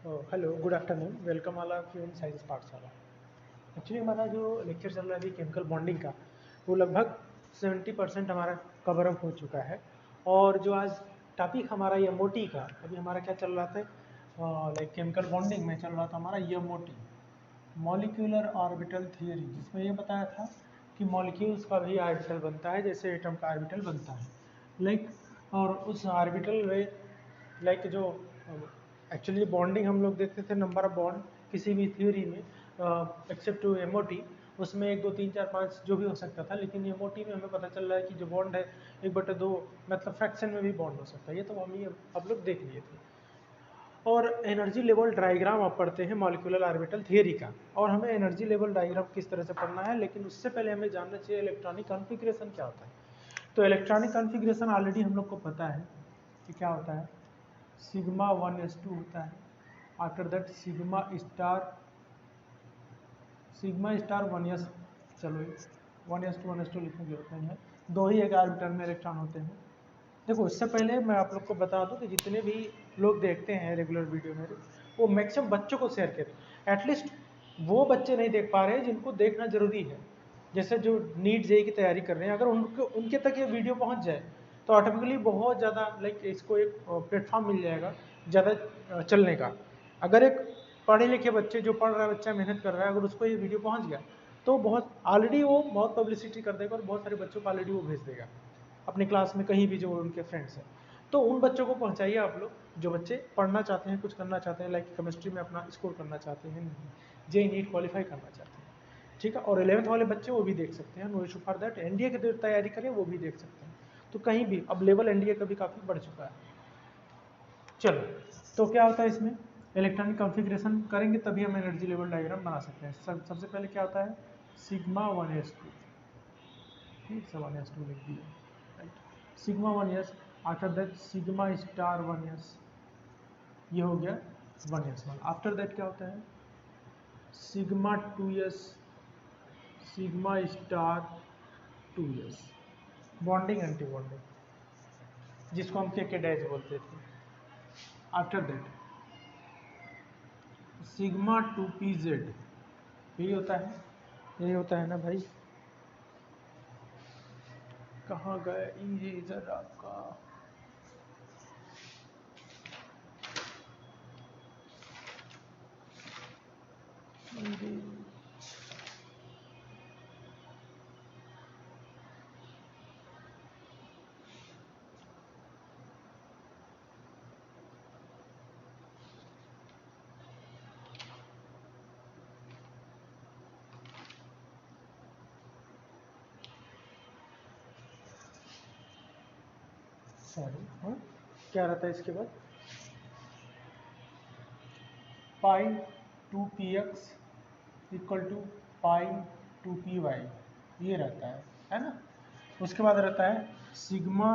Hello, good afternoon, welcome all of you in science पाठशाला। Actually हमारा जो lecture चल रहा है अभी केमिकल बॉन्डिंग का, वो लगभग 70% हमारा कवर अप हो चुका है। और जो आज टॉपिक हमारा एमओटी का, अभी हमारा क्या चल रहा था, लाइक केमिकल बॉन्डिंग में चल रहा था हमारा एमओटी, मॉलिक्यूलर ऑर्बिटल थियरी, जिसमें ये बताया था कि मॉलिक्यूल्स का भी ऑर्बिटल बनता है जैसे एटम का ऑर्बिटल बनता है। लाइक और उस ऑर्बिटल में लाइक जो एक्चुअली बॉन्डिंग हम लोग देखते थे, नंबर ऑफ बॉन्ड किसी भी थ्योरी में एक्सेप्ट टू एमओटी, उसमें 1 2 3 4 5 जो भी हो सकता था, लेकिन एमओटी में हमें पता चल रहा है कि जो बॉन्ड है 1/2, मतलब फ्रैक्शन में भी बॉन्ड हो सकता है। ये तो हम ही अब लोग देख लिए थे। और एनर्जी लेवल डायग्राम आप पढ़ते हैं मॉलिक्यूलर ऑर्बिटल थियरी का, और हमें एनर्जी लेवल डायग्राम किस तरह से पढ़ना है, लेकिन उससे पहले हमें जानना चाहिए इलेक्ट्रॉनिक कॉन्फ़िगरेशन क्या होता है। तो इलेक्ट्रॉनिक कॉन्फ़िगरेशन ऑलरेडी हम लोग को पता है कि क्या होता है। सिग्मा 1s2 होता है, after that sigma star 1s, चलो 1s2 लिखने की जरूरत नहीं है, दो ही एक ऑर्बिटल में इलेक्ट्रॉन होते हैं। देखो, इससे पहले मैं आप लोग को बता दूं कि जितने भी लोग देखते हैं रेगुलर वीडियो मेरे, वो मैक्सिमम बच्चों को शेयर करें। एटलीस्ट वो बच्चे नहीं देख पा रहे हैं जिनको देखना जरूरी है, जैसे जो नीट जेई की तैयारी कर रहे हैं, अगर उनके तक ये वीडियो पहुंच जाए तो ऑटोमेटिकली बहुत ज़्यादा लाइक इसको एक प्लेटफॉर्म मिल जाएगा ज़्यादा चलने का। अगर एक पढ़े लिखे बच्चे, जो पढ़ रहा है बच्चा, मेहनत कर रहा है, अगर उसको ये वीडियो पहुंच गया तो बहुत ऑलरेडी वो बहुत पब्लिसिटी कर देगा और बहुत सारे बच्चों को ऑलरेडी वो भेज देगा अपनी क्लास में, कहीं भी जो उनके फ्रेंड्स हैं। तो उन बच्चों को पहुंचाइए आप लोग, जो बच्चे पढ़ना चाहते हैं, कुछ करना चाहते हैं, लाइक केमिस्ट्री में अपना स्कोर करना चाहते हैं, जेई नीट क्वालिफाई करना चाहते हैं, ठीक है। और 11th वाले बच्चे वो भी देख सकते हैं, no issue for that. NDA की तैयारी करें वो भी देख सकते हैं। तो कहीं भी अब लेवल एनडीए का भी काफ़ी बढ़ चुका है। चलो, तो क्या होता है इसमें, इलेक्ट्रॉनिक कॉन्फ़िगरेशन करेंगे तभी हम एनर्जी लेवल डायग्राम बना सकते हैं। सबसे पहले क्या होता है, सिग्मा 1s2, ठीक है, 1s2 लिख दिया, right. Sigma 1s, after that sigma star 1s, ये हो गया 1s1। आफ्टर दैट क्या होता है, sigma 2s, sigma star 2s, bonding anti bonding, जिसको हम के डैश बोलते थे। आफ्टर दैट सिग्मा 2pz, यही होता है, यही होता है ना भाई। कहाँ गए इरेजर आपका, सॉरी, हाँ, क्या रहता है इसके बाद, पाई 2px equal to pi 2py, ये रहता है ना। उसके बाद रहता है सिग्मा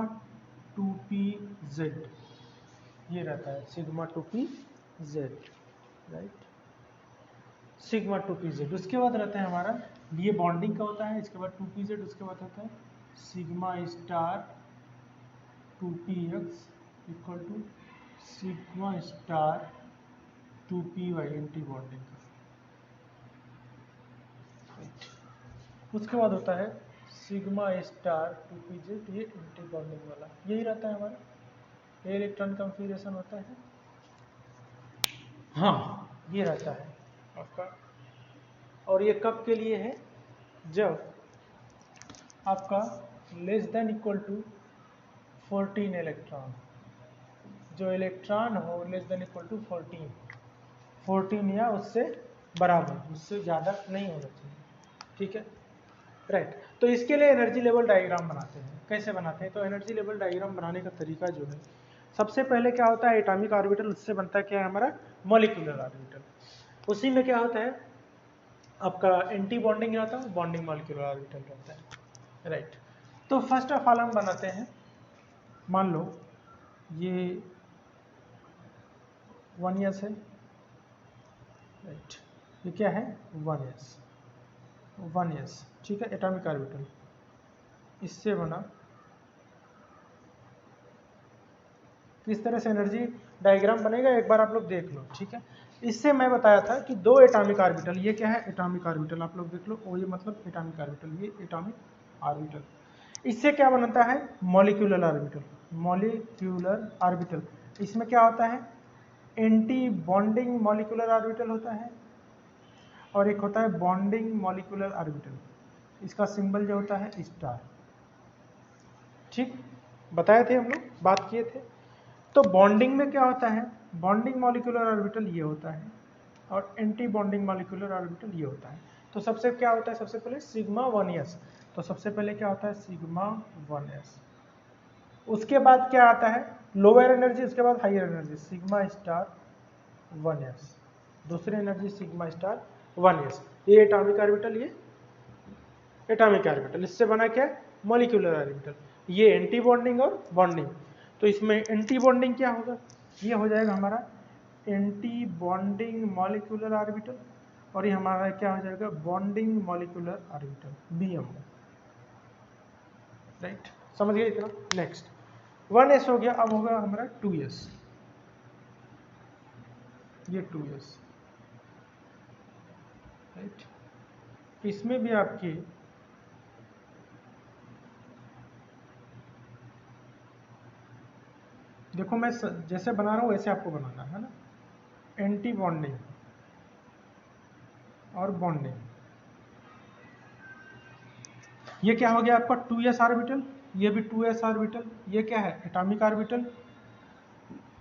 2pz, ये रहता है sigma 2pz, right, sigma 2pz। उसके बाद रहता है हमारा, ये बॉन्डिंग का होता है, इसके बाद 2pz, उसके बाद होता है sigma star 2px equal to sigma star 2py, anti bonding का, उसके बाद होता है सिग्मा स्टार 2pz, ये एंटी बॉन्डिंग वाला, यही रहता है हमारा, ये इलेक्ट्रॉन कॉन्फ़िगरेशन होता है। हाँ, ये रहता है आपका। और ये कब के लिए है, जब आपका less than equal to 14 electron, जो इलेक्ट्रॉन हो लेस देन इक्वल टू 14 या उससे बराबर, उससे ज़्यादा नहीं होना चाहिए, ठीक है, राइट। तो इसके लिए एनर्जी लेवल डायग्राम बनाते हैं। कैसे बनाते हैं, तो एनर्जी लेवल डायग्राम बनाने का तरीका जो है, सबसे पहले क्या होता है, एटॉमिक ऑर्बिटल, उससे बनता है क्या है हमारा, मॉलिक्यूलर ऑर्बिटल। उसी में क्या होता है आपका, एंटी बॉन्डिंग रहता है, बॉन्डिंग मॉलिक्यूलर ऑर्बिटल रहता है, राइट। तो फर्स्ट ऑफ ऑल हम बनाते हैं, मान लो ये 1s है, राइट, ये क्या है 1s, ठीक है, एटॉमिक ऑर्बिटल, इससे बना। किस तरह से एनर्जी डायग्राम बनेगा एक बार आप लोग देख लो, ठीक है। इससे मैं बताया था कि दो एटॉमिक ऑर्बिटल, ये क्या है एटॉमिक ऑर्बिटल, आप लोग देख लो, ओ ये मतलब एटॉमिक ऑर्बिटल, ये एटॉमिक ऑर्बिटल। इससे क्या बनता है मॉलिक्यूलर ऑर्बिटल, मॉलिक्यूलर ऑर्बिटल। इसमें क्या होता है एंटी बॉन्डिंग मॉलिक्यूलर ऑर्बिटल होता है और एक होता है बॉन्डिंग मॉलिक्यूलर ऑर्बिटल। इसका सिंबल जो होता है स्टार। ठीक बताए थे हम लोग, बात किए थे। तो बॉन्डिंग में क्या होता है बॉन्डिंग मॉलिक्यूलर ऑर्बिटल ये होता है और एंटी बॉन्डिंग मॉलिक्यूलर ऑर्बिटल ये होता है। तो सबसे क्या होता है सबसे पहले सिग्मा 1s। तो सबसे पहले क्या होता है सिग्मा 1s। उसके बाद क्या आता है लोअर एनर्जी, उसके बाद higher energy sigma star 1s, दूसरी एनर्जी सिग्मा स्टार 1s। ये एटॉमिक ऑर्बिटल, ये एटॉमिक ऑर्बिटल। इससे बना क्या मॉलिक्यूलर ऑर्बिटल। ये एंटी बॉन्डिंग और बॉन्डिंग। तो इसमें एंटी बॉन्डिंग क्या होगा, ये हो जाएगा हमारा एंटी बॉन्डिंग मॉलिक्यूलर ऑर्बिटल और ये हमारा क्या हो जाएगा bonding molecular orbital BM। Right, समझ गए इतना। नेक्स्ट 1s हो गया, अब होगा हमारा 2s। ये 2s राइट। इसमें भी आपकी देखो मैं जैसे बना रहा हूँ वैसे आपको बनाना है ना। एंटी बॉन्डिंग और बॉन्डिंग, ये क्या हो गया आपका 2s ऑर्बिटल, ये भी 2s ऑर्बिटल। ये क्या है एटॉमिक ऑर्बिटल,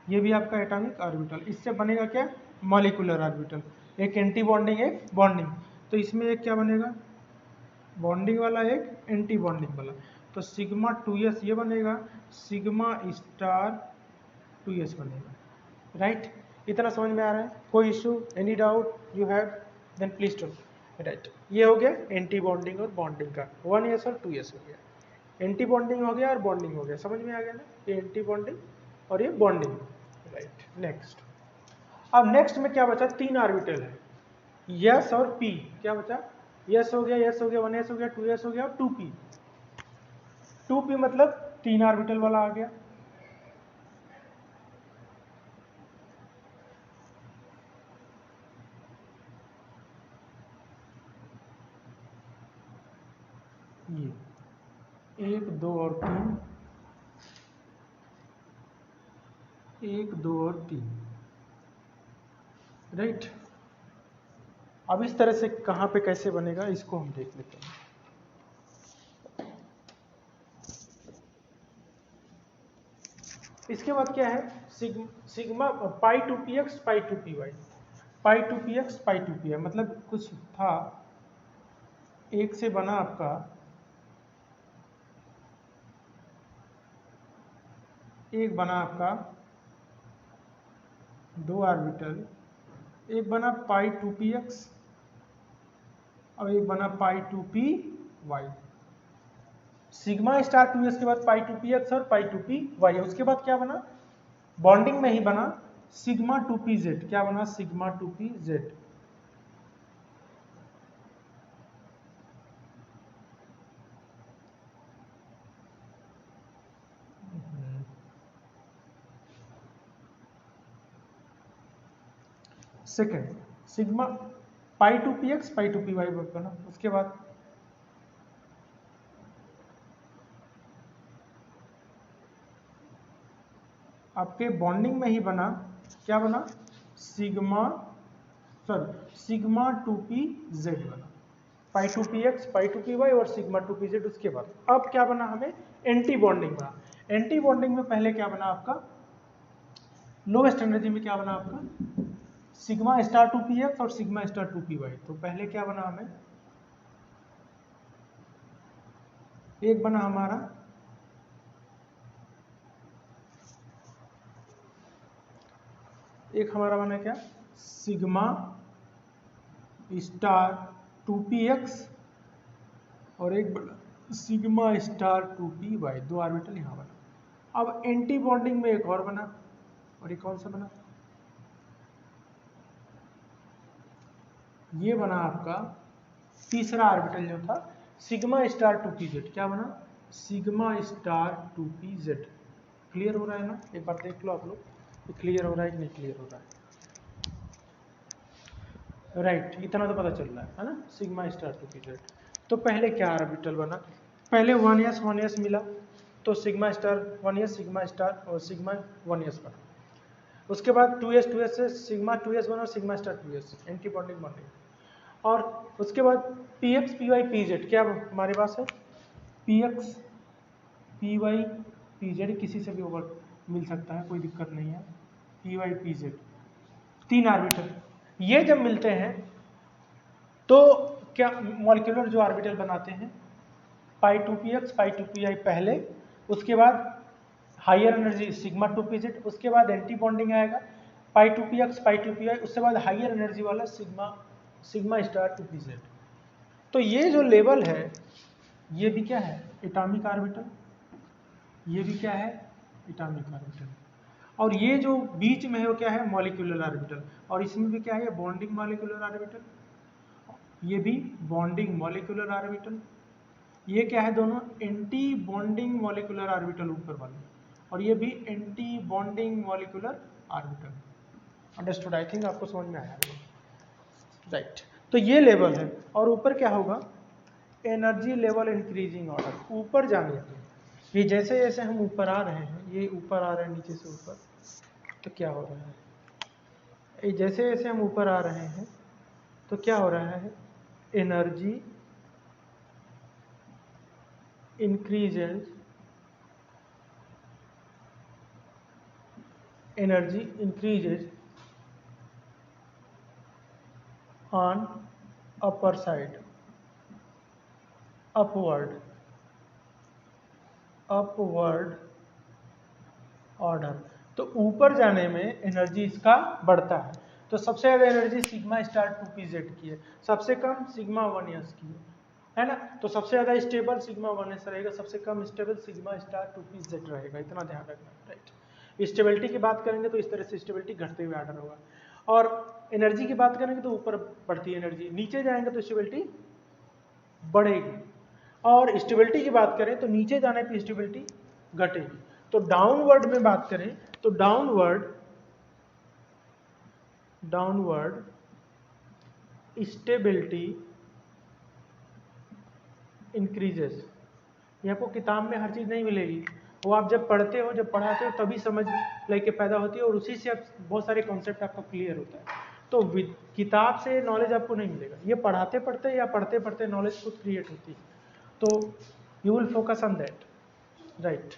ये भी आपका एटॉमिक ऑर्बिटल। इससे बनेगा क्या मॉलिक्यूलर ऑर्बिटल, एक एंटी बॉन्डिंग एक बॉन्डिंग। तो इसमें एक क्या बनेगा बॉन्डिंग वाला एक एंटी बॉन्डिंग वाला। तो सिग्मा 2s ये बनेगा, सिग्मा स्टार 2s बनेगा। राइट, इतना समझ में आ रहा है, कोई issue any doubt you have then please to. Right, ये हो गया एंटी बॉन्डिंग और बॉन्डिंग का 1s और 2s हो गया। एंटी बॉन्डिंग हो गया और बॉन्डिंग हो गया, समझ में आ गया ना, ये एंटी बॉन्डिंग और ये बॉन्डिंग। राइट नेक्स्ट, अब नेक्स्ट में क्या बचा तीन ऑर्बिटल है यस और पी। क्या बचा यस हो गया, यस हो गया 1s हो गया 2s हो गया और 2p। 2p मतलब तीन ऑर्बिटल वाला आ गया। ये 1 2 और 3, 1 2 और 3। राइट, अब इस तरह से कहाँ पे कैसे बनेगा इसको हम देख लेते हैं। इसके बाद क्या है सिग्मा पाई 2px पाई 2py, पाई 2px पाई 2py मतलब कुछ था एक से बना आपका एक बना आपका दो ऑर्बिटल, एक बना पाई 2px और एक बना पाई 2py। सिग्मा स्टार 2s के बाद पाई 2px और पाई 2py। उसके बाद क्या बना बॉन्डिंग में ही बना सिग्मा 2pz। क्या बना sigma 2pz। Second sigma pi 2px पाई 2py बना। उसके बाद आपके बॉन्डिंग में ही बना क्या बना सिग्मा 2pz बना, पाई 2px पाई 2py और सिग्मा 2pz। उसके बाद अब क्या बना हमें एंटी बॉन्डिंग बना। एंटी बॉन्डिंग में पहले क्या बना आपका लोवेस्ट एनर्जी में क्या बना आपका सिग्मा स्टार 2px और सिग्मा स्टार 2py। तो पहले क्या बना हमें एक बना हमारा एक हमारा बना क्या सिग्मा स्टार 2px और एक बना सिग्मा स्टार 2py। दो ऑर्बिटल यहाँ बना। अब एंटी बॉन्डिंग में एक और बना और ये कौन सा बना ये बना आपका तीसरा ऑर्बिटल जो था सिग्मा स्टार 2pz। क्या बना सिग्मा स्टार 2pz। क्लियर हो रहा है ना, एक बार देख लो आप लोग क्लियर हो रहा है कि नहीं क्लियर हो रहा है। राइट, इतना तो पता चल रहा है ना, sigma star two P Z. तो पहले क्या ऑर्बिटल बना, पहले 1s मिला, तो sigma star 1s, sigma star और सिग्मा 1s बना। उसके बाद 2s से सिग्मा 2s बना और sigma star 2s, anti bonding bonding. और उसके बाद px py pz, क्या हमारे पास है, px py pz, किसी से भी ओवर मिल सकता है, कोई दिक्कत नहीं है, py pz, 3 ऑर्बिटल। ये जब मिलते हैं तो क्या मॉलिक्यूलर जो ऑर्बिटल बनाते हैं, पाई 2px पाई 2py पहले, उसके बाद हायर एनर्जी सिग्मा 2pz, उसके बाद एंटी बॉन्डिंग आएगा पाई 2px पाई 2py, उसके बाद हायर एनर्जी वाला सिग्मा स्टार 2pz। तो ये जो लेवल है ये भी क्या है, एटॉमिक ऑर्बिटल, ये भी क्या है, एटॉमिक ऑर्बिटल। और ये जो बीच में है वो क्या है, मॉलिक्यूलर ऑर्बिटल। और इसमें भी क्या है, बॉन्डिंग मॉलिक्यूलर ऑर्बिटल, ये भी बॉन्डिंग मॉलिक्यूलर ऑर्बिटल। ये क्या है, दोनों एंटी बॉन्डिंग मॉलिक्यूलर ऑर्बिटल ऊपर वाले, और ये भी anti bonding molecular orbital. Understood, I think आपको समझ में आया, राइट। तो ये लेवल है, और ऊपर क्या होगा, एनर्जी लेवल इंक्रीजिंग ऑर्डर, ऊपर जाने पे ये जैसे जैसे हम ऊपर आ रहे हैं, ये ऊपर आ रहे हैं नीचे से ऊपर, तो क्या हो रहा है, ये जैसे जैसे हम ऊपर आ रहे हैं तो क्या हो रहा है, energy increases on upper side, upward order. तो ऊपर जाने में एनर्जी इसका बढ़ता है। तो सबसे ज़्यादा एनर्जी सिग्मा स्टार 2pz की है, सबसे कम सिग्मा 1s की है ना। तो सबसे ज़्यादा स्टेबल सिग्मा 1s रहेगा, सबसे कम स्टेबल सिग्मा स्टार 2pz रहेगा, इतना ध्यान रखना, राइट। स्टेबिलिटी की बात करेंगे तो इस तरह से स्टेबिलिटी घटते हुए ऑर्डर होगा, और एनर्जी की बात करेंगे तो ऊपर बढ़ती है एनर्जी, नीचे जाएंगे तो स्टेबिलिटी बढ़ेगी, और स्टेबिलिटी की बात करें तो नीचे जाने पर स्टेबिलिटी घटेगी। तो डाउनवर्ड में बात करें तो डाउनवर्ड स्टेबिलिटी इंक्रीजेस। ये आपको किताब में हर चीज़ नहीं मिलेगी, वो आप जब पढ़ते हो, जब पढ़ाते हो तभी समझ लेके पैदा होती है, और उसी से आप बहुत सारे कॉन्सेप्ट आपका क्लियर होता है। तो किताब से नॉलेज आपको नहीं मिलेगा, ये पढ़ाते पढ़ते या पढ़ते पढ़ते नॉलेज खुद क्रिएट होती है। तो you will focus on that, right.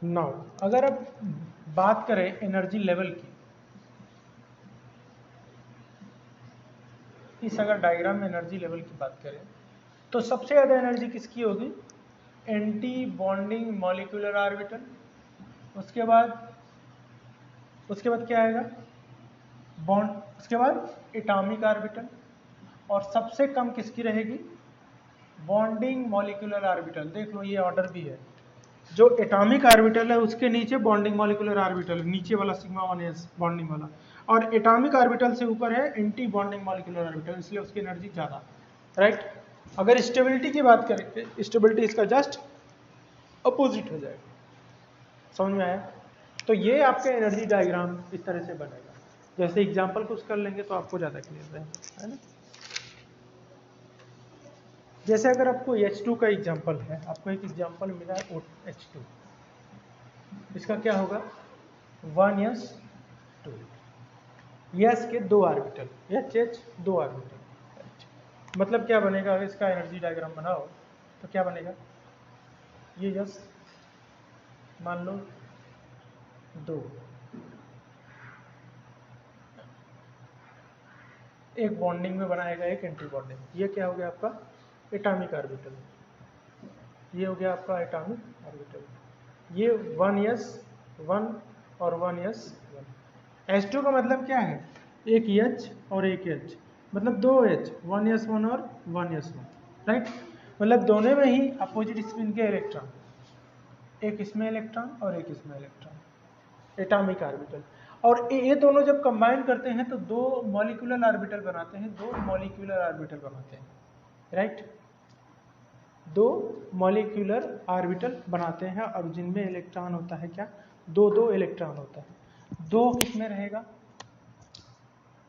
Now अगर अब बात करें एनर्जी लेवल की, इस अगर डायग्राम में एनर्जी लेवल की बात करें तो सबसे ज़्यादा एनर्जी किसकी होगी, एंटी बॉन्डिंग मॉलिक्यूलर ऑर्बिटल। उसके बाद क्या आएगा, बॉन्ड, उसके बाद एटॉमिक ऑर्बिटल, और सबसे कम किसकी रहेगी, बॉन्डिंग मॉलिक्यूलर ऑर्बिटल। देख लो ये ऑर्डर भी है, जो एटॉमिक ऑर्बिटल है उसके नीचे बॉन्डिंग मॉलिक्यूलर ऑर्बिटल, नीचे वाला सिग्मा 1s बॉन्डिंग वाला, और एटॉमिक ऑर्बिटल से ऊपर है एंटी बॉन्डिंग मॉलिक्यूलर ऑर्बिटल, इसलिए उसकी एनर्जी ज़्यादा, राइट। अगर स्टेबिलिटी की बात करें, स्टेबिलिटी इसका जस्ट अपोजिट हो जाएगा, समझ में आया। तो ये आपका एनर्जी डायग्राम इस तरह से बनेगा। जैसे एग्जांपल कुछ कर लेंगे तो आपको ज़्यादा क्लियर रहेगा, है ना। जैसे अगर आपको H2 का एग्जांपल है, आपको एक एग्जांपल मिला है H2, इसका क्या होगा, 1s2, यस के 2 ऑर्बिटल, HH 2 ऑर्बिटल। मतलब क्या बनेगा, अगर इसका एनर्जी डायग्राम बनाओ तो क्या बनेगा, ये यस मान लो 2, एक बॉन्डिंग में बनाएगा, एक एंटी बॉन्डिंग। ये क्या हो गया आपका एटॉमिक ऑर्बिटल, ये हो गया आपका एटॉमिक ऑर्बिटल। ये 1s1 और 1s1। H2 का मतलब क्या है, एक H और एक H, मतलब 2 H, 1s1 और 1s1, राइट। मतलब दोनों में ही अपोजिट स्पिन के इलेक्ट्रॉन, एक इसमें इलेक्ट्रॉन और एक इसमें इलेक्ट्रॉन, एटॉमिक ऑर्बिटल। और ये दोनों जब कंबाइन करते हैं तो 2 मॉलिक्यूलर ऑर्बिटल बनाते हैं, 2 मॉलिक्यूलर ऑर्बिटल बनाते हैं, राइट। दो मॉलिक्यूलर ऑर्बिटल बनाते हैं और जिनमें इलेक्ट्रॉन होता है क्या, दो दो इलेक्ट्रॉन होता है। दो किसमें रहेगा,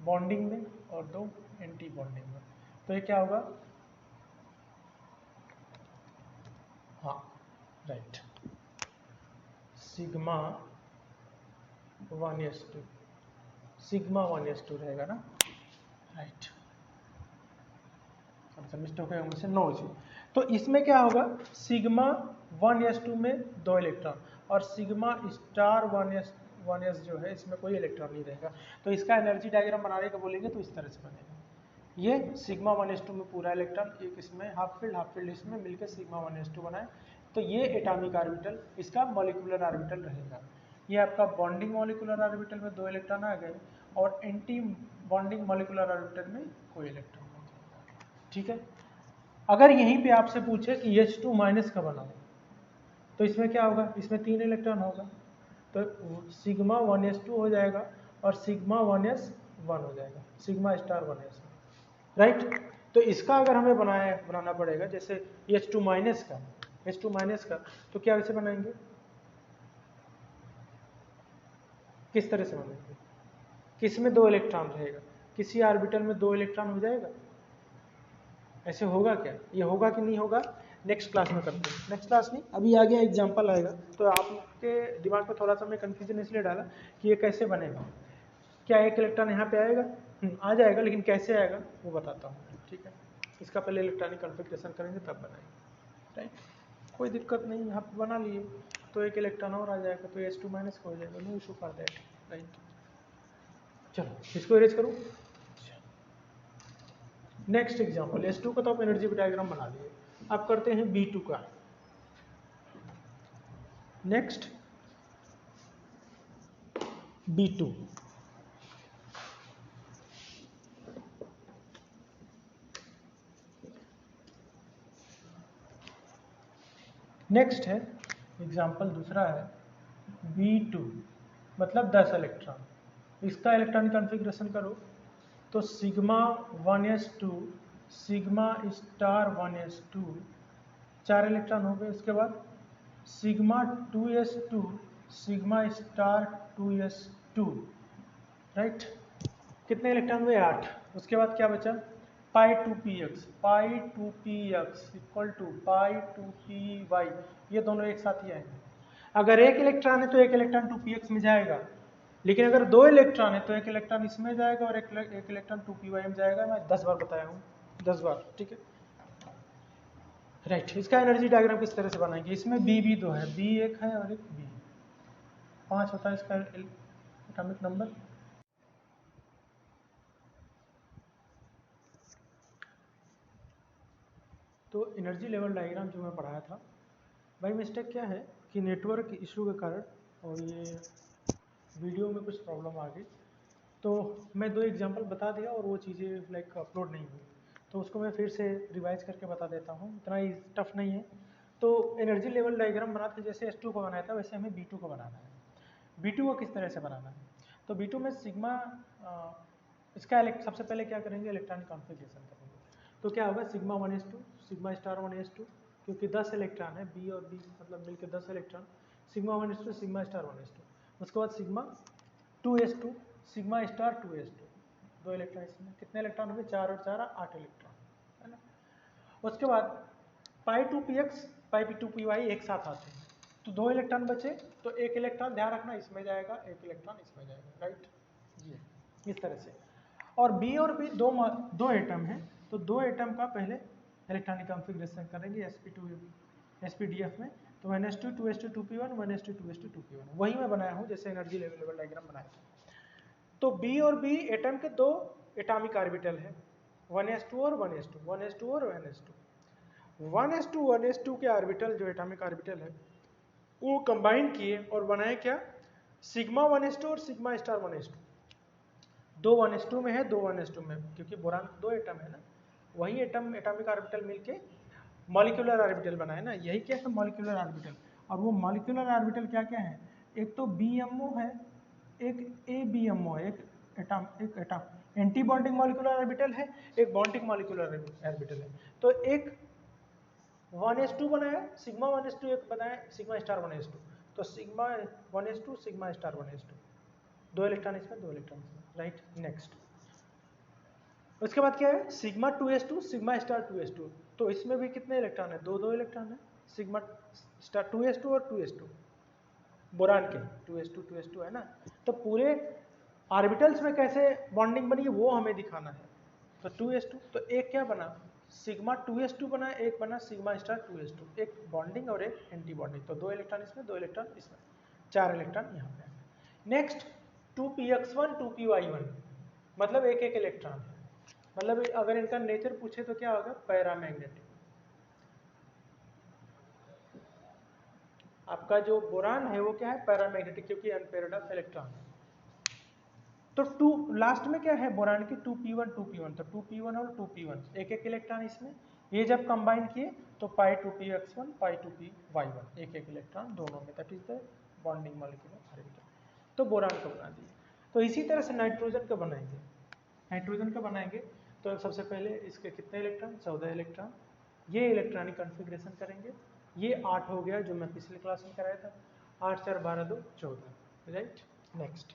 बॉन्डिंग में, और दो एंटी बॉन्डिंग में। तो ये क्या होगा, हाँ right, sigma 1s2, sigma 1s2 रहेगा ना, राइट। मिस्टेक है मुझसे 9 जी। तो इसमें क्या होगा, सिग्मा 1s2 में दो इलेक्ट्रॉन और सिग्मा स्टार 1s जो है इसमें कोई इलेक्ट्रॉन नहीं रहेगा। तो इसका एनर्जी डायग्राम बनाने का बोलेंगे तो इस तरह से बनेगा, ये सिग्मा 1s2 में पूरा इलेक्ट्रॉन, एक इसमें हाफ फील्ड इसमें मिलकर सिग्मा 1s2 बनाए। तो ये एटॉमिक ऑर्बिटल, इसका मॉलिक्यूलर ऑर्बिटल रहेगा। ये आपका बॉन्डिंग मॉलिक्यूलर ऑर्बिटल में दो इलेक्ट्रॉन आ गए और एंटी बॉन्डिंग मॉलिक्यूलर ऑर्बिटल में कोई इलेक्ट्रॉन नहीं जाएगा, ठीक है। अगर यहीं पे आपसे पूछे कि H2 माइनस का बनाओ तो इसमें क्या होगा, इसमें 3 इलेक्ट्रॉन होगा, तो सिग्मा 1s2 हो जाएगा और सिग्मा 1s1 हो जाएगा, सिग्मा स्टार 1s, राइट। तो इसका अगर हमें बनाना पड़ेगा जैसे H2 माइनस का, तो क्या वैसे बनाएंगे, किस तरह से बनाएंगे, किस में दो इलेक्ट्रॉन रहेगा, किसी ऑर्बिटल में दो इलेक्ट्रॉन हो जाएगा, ऐसे होगा क्या, ये होगा कि नहीं होगा, नेक्स्ट क्लास में करते हैं, नेक्स्ट क्लास नहीं, अभी आगे एग्जांपल आएगा। तो आपके दिमाग में थोड़ा सा मैं कंफ्यूजन इसलिए डाला कि ये कैसे बनेगा, क्या एक इलेक्ट्रॉन यहाँ पे आएगा, आ जाएगा, लेकिन कैसे आएगा वो बताता हूँ, ठीक है। इसका पहले इलेक्ट्रॉनिक कॉन्फ़िगरेशन करेंगे तब बनाएंगे, राइट। कोई दिक्कत नहीं, यहाँ पे बना लिए तो एक इलेक्ट्रॉन और आ जाएगा, तो H2 माइनस का हो जाएगा, no issue for that, right. चलो इसको इरेज करूँ। नेक्स्ट एग्जाम्पल, H2 का तो आप एनर्जी डायग्राम बना लिए, अब करते हैं B2 का। नेक्स्ट B2, नेक्स्ट है एग्जाम्पल दूसरा है B2, मतलब 10 इलेक्ट्रॉन। इसका इलेक्ट्रॉनिक कॉन्फ़िगरेशन करो तो sigma 1s2 sigma star 1s2, 4 electron हो गए। उसके बाद sigma 2s2 sigma star 2s2, right. कितने इलेक्ट्रॉन हुए, 8। उसके बाद क्या बचा, पाई 2px equal to pi 2py, ये दोनों एक साथ ही आएंगे। अगर एक इलेक्ट्रॉन है तो एक इलेक्ट्रॉन 2px में जाएगा, लेकिन अगर दो इलेक्ट्रॉन है तो एक इलेक्ट्रॉन इसमें जाएगा और एक इलेक्ट्रॉन 2py में जाएगा। मैं 10 बार बताया हूँ, 10 बार, ठीक है, राइट। इसका एनर्जी डायग्राम किस तरह से बनाएंगे, इसमें बी दो है, बी एक है और एक बी 5 होता है इसका एटॉमिक नंबर। तो एनर्जी लेवल डायग्राम जो मैं पढ़ाया था, भाई मिस्टेक क्या है कि नेटवर्क इशू के कारण और ये वीडियो में कुछ प्रॉब्लम आ गई, तो मैं 2 एग्जांपल बता दिया और वो चीज़ें लाइक अपलोड नहीं हुई, तो उसको मैं फिर से रिवाइज करके बता देता हूँ, इतना ही टफ नहीं है। तो एनर्जी लेवल डायग्राम बनाते जैसे H2 को बनाया था वैसे हमें B2 को बनाना है। B2 को किस तरह से बनाना है, तो B2 में सिग्मा इसका सबसे पहले क्या करेंगे, इलेक्ट्रॉनिक कॉन्फ़िगरेशन करेंगे। तो क्या होगा, sigma 1s2 sigma star 1s2, क्योंकि 10 इलेक्ट्रॉन है, बी और बी मतलब मिलकर 10 electron, sigma 1s2 sigma star 1s2। उसके बाद sigma 2s2 sigma star 2s2, दो इलेक्ट्रॉन, इसमें कितने इलेक्ट्रॉन होंगे, 4 और 4 8 इलेक्ट्रॉन, है ना। उसके बाद पाई 2px पाई 2py एक साथ आते हैं, तो दो इलेक्ट्रॉन बचे, तो एक इलेक्ट्रॉन ध्यान रखना इसमें जाएगा, एक इलेक्ट्रॉन इसमें जाएगा, राइट, ये इस तरह से। और बी दो एटम है, तो दो एटम का पहले इलेक्ट्रॉनिक कॉन्फ़िगरेशन करेंगे sp2 में, तो 1s2 2s2 2p1 1s2 2s2 2p1, वही मैं बनाया हूँ जैसे एनर्जी लेवल डायग्राम बनाया था। तो बी और बी एटम के दो एटॉमिक ऑर्बिटल है, 1s2 और 1s2 1s2 और 1s2 के ऑर्बिटल जो एटॉमिक ऑर्बिटल है वो कंबाइन किए और बनाए क्या, सिग्मा 1s2 और सिग्मा स्टार 1s2। दो 1s2 में है, दो 1s2 में, क्योंकि बोरान दो एटम है ना, वही एटम एटॉमिक ऑर्बिटल मिलके मॉलिक्यूलर ऑर्बिटल बनाए ना, यही क्या है, मॉलिक्यूलर ऑर्बिटल। और वो मॉलिक्यूलर ऑर्बिटल क्या क्या है, एक तो BMO है, एक ABMO है, एक atom anti bonding molecular orbital है, एक बॉन्डिंग मॉलिक्यूलर ऑर्बिटल है। तो एक 1s2 बनाया, सिग्मा 1s2 एक बनाया, सिग्मा स्टार 1s2, तो sigma 1s2 sigma star 1s2, 2 electron इसमें 2 इलेक्ट्रॉन इसमें, राइट। नेक्स्ट उसके बाद क्या है, sigma 2s2 sigma star 2s2, तो इसमें भी कितने इलेक्ट्रॉन है, 2 इलेक्ट्रॉन है, सिग्मा स्टार 2s2 और 2s2 बोरान के 2s2 है ना। तो पूरे ऑर्बिटल्स में कैसे बॉन्डिंग बनी वो हमें दिखाना है। तो 2s2, तो एक क्या बना, सिग्मा 2s2 बना, एक बना सिग्मा स्टार 2s2, एक बॉन्डिंग और एक एंटी बॉन्डिंग, तो 2 इलेक्ट्रॉन इसमें 2 इलेक्ट्रॉन इसमें, 4 इलेक्ट्रॉन यहाँ पे। नेक्स्ट 2px1 2py1, मतलब एक एक इलेक्ट्रॉन है, मतलब अगर इनका नेचर पूछे तो क्या होगा, पैरामैग्नेटिक। आपका जो बोरान है वो क्या है, पैरामैग्नेटिक, क्योंकि अनपेयर्ड ऑफ इलेक्ट्रॉन है। तो टू लास्ट में क्या है बोरान की, 2p1 2p1, तो 2p1 और 2p1 एक एक इलेक्ट्रॉन इसमें, ये जब कंबाइन किए तो पाई 2px1 पाई 2py1, एक एक इलेक्ट्रॉन दोनों में, that is the bonding molecular orbital. तो बोरान का बना दिए। तो इसी तरह से नाइट्रोजन का बनाएंगे, नाइट्रोजन का बनाएंगे तो सबसे पहले इसके कितने इलेक्ट्रॉन, 14 इलेक्ट्रॉन, ये इलेक्ट्रॉनिक कॉन्फ़िगरेशन करेंगे, ये 8 हो गया जो मैं पिछले क्लास में कराया था, 8 4 12 2 14, राइट। नेक्स्ट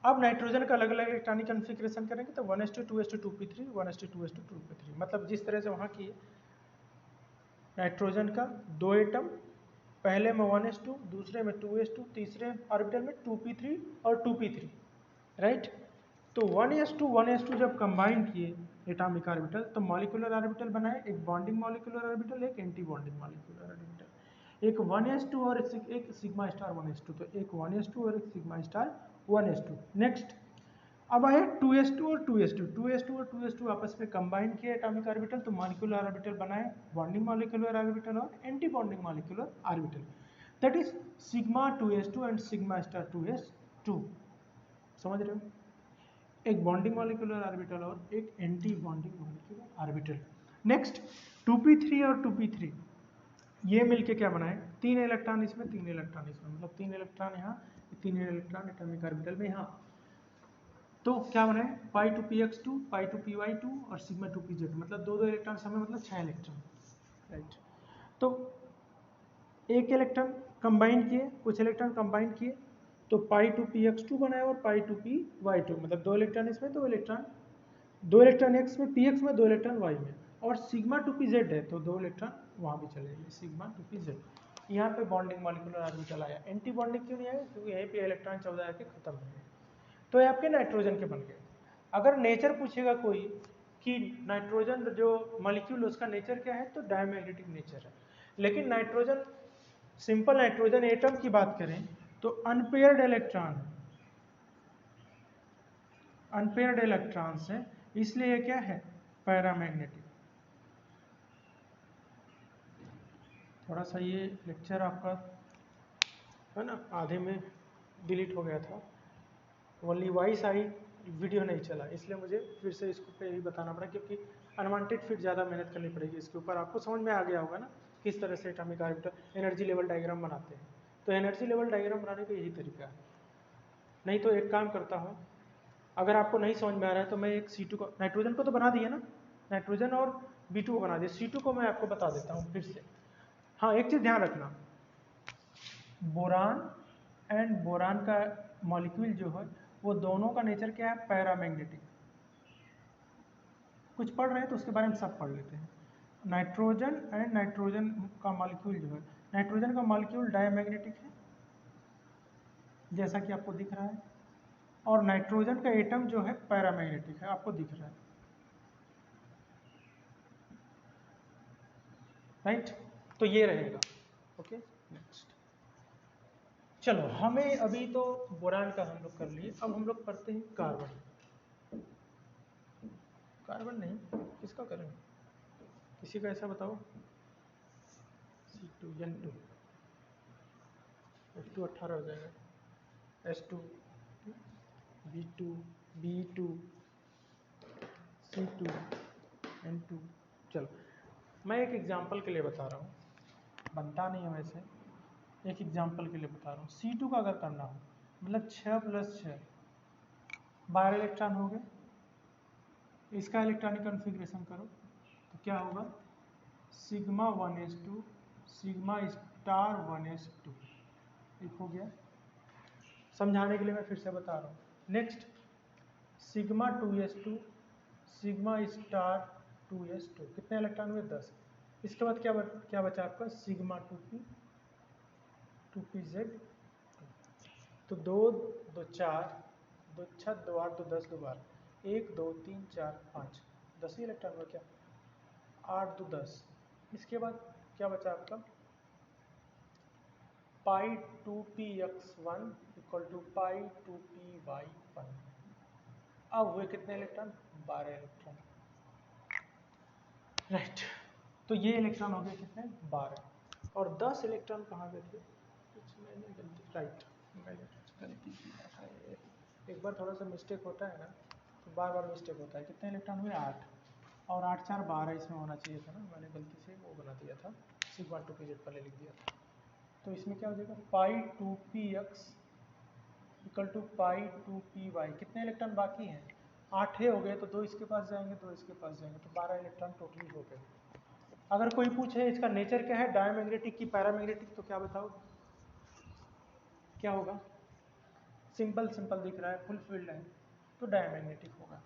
अब नाइट्रोजन का अलग अलग इलेक्ट्रॉनिक कॉन्फ़िगरेशन करेंगे, तो 1s2 2s2 2p3 1s2 2s2 2p3, मतलब जिस तरह से वहाँ की नाइट्रोजन का 2 एटम, पहले में 1s2, दूसरे में 2s2, तीसरे ऑर्बिटल में 2p3 और 2p3, राइट। तो 1s2 जब कंबाइन किए एटॉमिक ऑर्बिटल, तो मॉलिक्यूलर ऑर्बिटल बनाए, एक बॉन्डिंग मॉलिक्यूलर ऑर्बिटल, एक एंटी बॉन्डिंग मॉलिक्यूलर ऑर्बिटल, एक 1s2 और एक सिग्मा स्टार 1s2, तो एक 1s2 और एक सिग्मा स्टार 1s2। नेक्स्ट अब आए 2s2 और 2s2 आपस में कंबाइन किए एटॉमिक ऑर्बिटल, तो मॉलिक्यूलर ऑर्बिटल बनाए, बॉन्डिंग मॉलिक्यूलर ऑर्बिटल और anti bonding molecular orbital, that is sigma 2s2 and sigma star 2s2, समझ रहे हो, एक बॉन्डिंग मॉलिक्यूलर ऑर्बिटल और एक anti bonding molecular orbital. Next 2p3 और 2p3 ये मिलके क्या बनाए, 3 इलेक्ट्रॉन इसमें 3 इलेक्ट्रॉन इसमें, मतलब 3 इलेक्ट्रॉन यहाँ, 3 इलेक्ट्रॉन एटॉमिक ऑर्बिटल में यहाँ, तो क्या बनाए पाई 2px2 पाई 2py2 और सिग्मा 2pz, मतलब 2 इलेक्ट्रॉन समय, मतलब 6 इलेक्ट्रॉन, राइट। तो एक इलेक्ट्रॉन कंबाइन किए, कुछ इलेक्ट्रॉन कंबाइन किए, तो पाई 2px2 बनाया और पाई 2py2, मतलब 2 इलेक्ट्रॉन इसमें 2 इलेक्ट्रॉन x में, px में 2 इलेक्ट्रॉन y में, और सिग्मा 2pz है तो 2 इलेक्ट्रॉन वहाँ भी चले जाएंगे, सिग्मा 2pz। यहाँ पे बॉन्डिंग मॉलिक्यूलर ऑर्बिटल आया, एंटी बॉन्डिंग क्यों नहीं आया, क्योंकि यहीं पे इलेक्ट्रॉन 14 आके खत्म हो गए। तो ये आपके नाइट्रोजन के बन गए। अगर नेचर पूछेगा कोई कि नाइट्रोजन जो मॉलिक्यूल उसका नेचर क्या है, तो डायमैग्नेटिक नेचर है, लेकिन नाइट्रोजन सिंपल नाइट्रोजन एटम की बात करें तो अनपेयर्ड इलेक्ट्रॉन है, अनपेयर्ड इलेक्ट्रॉन्स है, इसलिए ये क्या है, पैरामैग्नेटिक। थोड़ा सा ये लेक्चर आपका है ना आधे में डिलीट हो गया था, ओनली वॉइस आई, वीडियो नहीं चला, इसलिए मुझे फिर से इसको पे ही बताना पड़ा, क्योंकि अनवांटेड फिर ज़्यादा मेहनत करनी पड़ेगी इसके ऊपर। आपको समझ में आ गया होगा ना किस तरह से atomic orbital energy level diagram बनाते हैं, तो एनर्जी लेवल डायग्राम बनाने का यही तरीका है। नहीं तो एक काम करता हूँ, अगर आपको नहीं समझ में आ रहा है तो मैं एक C2 को, नाइट्रोजन को तो बना दिया ना, नाइट्रोजन और B2 को बना दिया, C2 को मैं आपको बता देता हूँ फिर से। हाँ एक चीज़ ध्यान रखना, बोरान एंड बोरान का मॉलिक्यूल जो है वो दोनों का नेचर क्या है, पैरामैग्नेटिक। कुछ पढ़ रहे हैं तो उसके बारे में सब पढ़ लेते हैं। नाइट्रोजन एंड नाइट्रोजन का मॉलिक्यूल जो है, नाइट्रोजन का मॉलिक्यूल डायमैग्नेटिक है जैसा कि आपको दिख रहा है, और नाइट्रोजन का एटम जो है पैरामैग्नेटिक है, आपको दिख रहा है, राइट। तो ये रहेगा, ओके। नेक्स्ट चलो, हमें अभी तो बोरान का हम लोग कर लिए, अब हम लोग पढ़ते हैं कार्बन। कार्बन नहीं, किसका करें, किसी का ऐसा बताओ, C2N2 F2 18 हो जाएगा, S2 B2 B2 C2 N2। चलो मैं एक एग्जांपल के लिए बता रहा हूँ, बनता नहीं है वैसे, एक एग्जांपल के लिए बता रहा हूँ। C2 का अगर करना हो, मतलब 6 + 6 12 इलेक्ट्रॉन हो गए, इसका इलेक्ट्रॉनिक कॉन्फ़िगरेशन करो तो क्या होगा, sigma 1s2 sigma star 1s2, एक हो गया। समझाने के लिए मैं फिर से बता रहा हूँ। Next sigma 2s2 sigma star 2s2, कितने इलेक्ट्रॉन हुए 10। इसके बाद क्या बचा आपका सिग्मा 2p तो 2 2 4 2 6 2 8 2 10 2 12 1 2 3 4 5 10 ही इलेक्ट्रॉन हुआ क्या, 8 2 10। इसके बाद क्या बचा आपका पाई 2px1 equal to pi 2py1। अब हुए कितने इलेक्ट्रॉन 12 इलेक्ट्रॉन, राइट। तो ये इलेक्ट्रॉन हो गए कितने 12, और 10 इलेक्ट्रॉन कहाँ गए थे, कुछ मैंने गलती, राइट मैंने कुछ गलती किया है, एक बार थोड़ा सा मिस्टेक होता है ना, तो बार बार मिस्टेक होता है। कितने इलेक्ट्रॉन हुए 8, और 8 4 12 इसमें होना चाहिए था ना, मैंने गलती से वो बना दिया था, सिग्मा 2pz पहले लिख दिया था। तो इसमें क्या हो जाएगा पाई 2px equal to pi 2py। कितने इलेक्ट्रॉन बाकी हैं 8 हो गए, तो 2 इसके पास जाएंगे 2 इसके पास जाएंगे, तो 12 इलेक्ट्रॉन टोटली हो गए। अगर कोई पूछे इसका नेचर क्या है, डायमैग्नेटिक की पैरामैग्नेटिक, तो क्या बताओ क्या होगा, सिंपल सिंपल दिख रहा है, फुल फील्ड है, तो डायमैग्नेटिक होगा।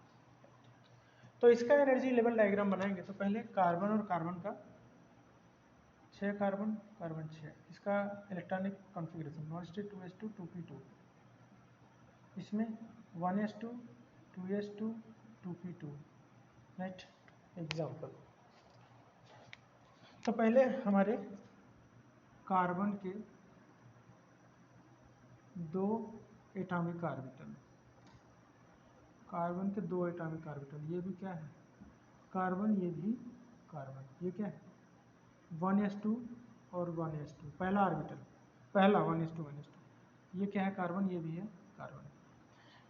तो इसका एनर्जी लेवल डायग्राम बनाएंगे तो पहले कार्बन और कार्बन का 6 कार्बन कार्बन 6, इसका electronic configuration 1s2 2s2 2p2, इसमें 1s2 2s2 2p2, right. Example, तो पहले हमारे कार्बन के 2 एटॉमिक ऑर्बिटल, कार्बन के 2 एटॉमिक ऑर्बिटल, ये भी क्या है कार्बन, ये भी कार्बन, ये क्या है 1s2 और 1s2, पहला ऑर्बिटल, पहला 1s2 1s2, ये क्या है कार्बन, ये भी है कार्बन।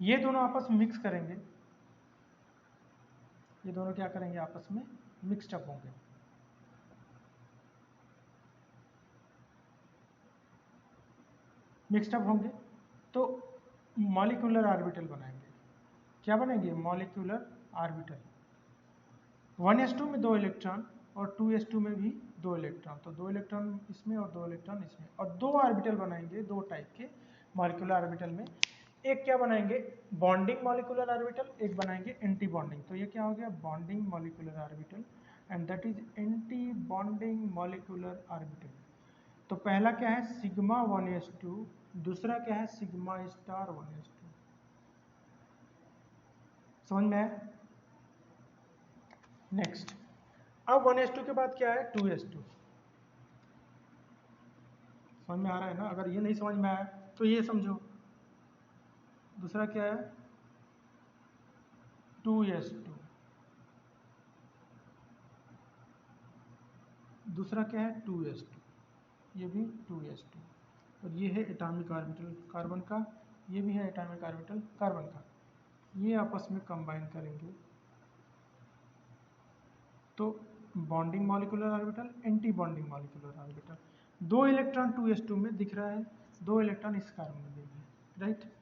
ये दोनों आपस में मिक्स करेंगे, ये दोनों क्या करेंगे आपस में मिक्सड अप होंगे। मिक्सड अप होंगे तो मॉलिक्यूलर ऑर्बिटल बनाएंगे। क्या बनेंगे मॉलिक्यूलर ऑर्बिटल। 1s2 में 2 इलेक्ट्रॉन और 2s2 में भी 2 इलेक्ट्रॉन, तो 2 इलेक्ट्रॉन इसमें और 2 इलेक्ट्रॉन इसमें, और 2 ऑर्बिटल बनाएंगे 2 टाइप के मॉलिक्यूलर ऑर्बिटल में। एक क्या बनाएंगे बॉन्डिंग मॉलिक्यूलर ऑर्बिटल, एक बनाएंगे एंटी बॉन्डिंग। तो ये क्या हो गया bonding molecular orbital and that is anti bonding molecular orbital. तो पहला क्या है सिग्मा 1s2, दूसरा क्या है सिग्मा स्टार 1s2। समझ में आया। नेक्स्ट अब 1s2 के बाद क्या है 2s2। समझ में आ रहा है ना, अगर ये नहीं समझ में आया तो ये समझो। दूसरा क्या है 2s2, दूसरा क्या है 2s2, ये भी 2s2, और ये है एटॉमिक ऑर्बिटल कार्बन का, ये भी है एटॉमिक ऑर्बिटल कार्बन का, ये आपस में कंबाइन करेंगे तो bonding molecular orbital anti bonding molecular orbital. 2 electron 2s2 में दिख रहा है, 2 इलेक्ट्रॉन इस कार्बन में भी है, राइट।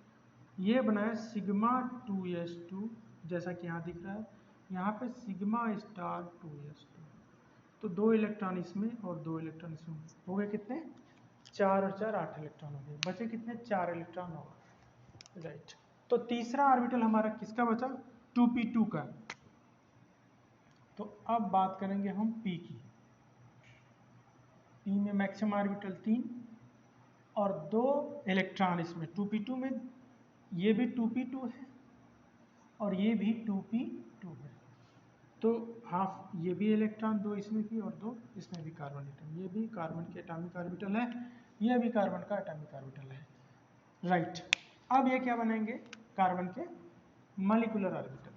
ये बनाया सिग्मा 2s2 जैसा कि यहाँ दिख रहा है, यहाँ पे सिग्मा स्टार 2s2, तो 2 इलेक्ट्रॉन इसमें और 2 इलेक्ट्रॉन इसमें, हो गए कितने 4 और 4 8 इलेक्ट्रॉन हो गए, बचे कितने 4 इलेक्ट्रॉन होगा, राइट। तो तीसरा ऑर्बिटल हमारा किसका बचा 2p2 का। तो अब बात करेंगे हम p की। p में मैक्सिमम ऑर्बिटल 3 और 2 इलेक्ट्रॉन इसमें 2p2 में, ये भी 2p2 है और ये भी 2p2 है, तो हाफ ये भी इलेक्ट्रॉन 2 इसमें भी और 2 इसमें भी कार्बन एटम, ये भी कार्बन के एटॉमिक ऑर्बिटल है, ये भी कार्बन का एटॉमिक ऑर्बिटल है, राइट। अब ये क्या बनेंगे कार्बन के मॉलिक्यूलर ऑर्बिटल।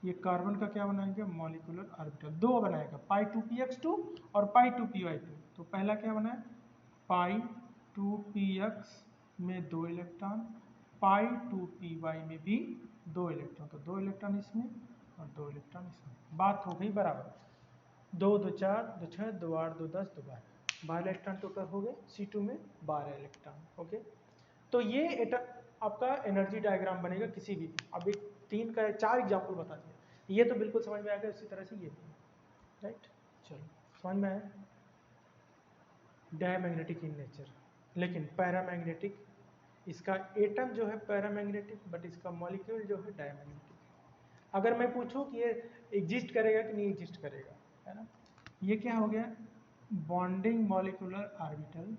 ये कार्बन का क्या बनाएंगे मॉलिक्यूलर ऑर्बिटल, 2 बनाएगा पाई 2px2 और पाई 2py2। तो पहला क्या बना है पाई 2px में 2 इलेक्ट्रॉन, पाई 2py में भी 2 इलेक्ट्रॉन, तो 2 इलेक्ट्रॉन इसमें और 2 इलेक्ट्रॉन इसमें, बात हो गई बराबर। 2 2 4 2 6 2 8 2 10 2 12 इलेक्ट्रॉन टोटल हो गए, C2 में 12 इलेक्ट्रॉन, ओके। तो ये आपका एनर्जी डायग्राम बनेगा किसी भी, अभी 4 एग्जाम्पल बता दिए, ये तो बिल्कुल समझ में आ गया, इसी तरह से ये भी, राइट। चलो समझ में आया, डायमैग्नेटिक इन नेचर, लेकिन पैरामैग्नेटिक, इसका एटम जो है पैरामैग्नेटिक, बट इसका मॉलिक्यूल जो है डायमैग्नेटिक। अगर मैं पूछूं कि ये एग्जिस्ट करेगा कि नहीं एग्जिस्ट करेगा, है ना, ये क्या हो गया, बॉन्डिंग मॉलिक्यूलर ऑर्बिटल,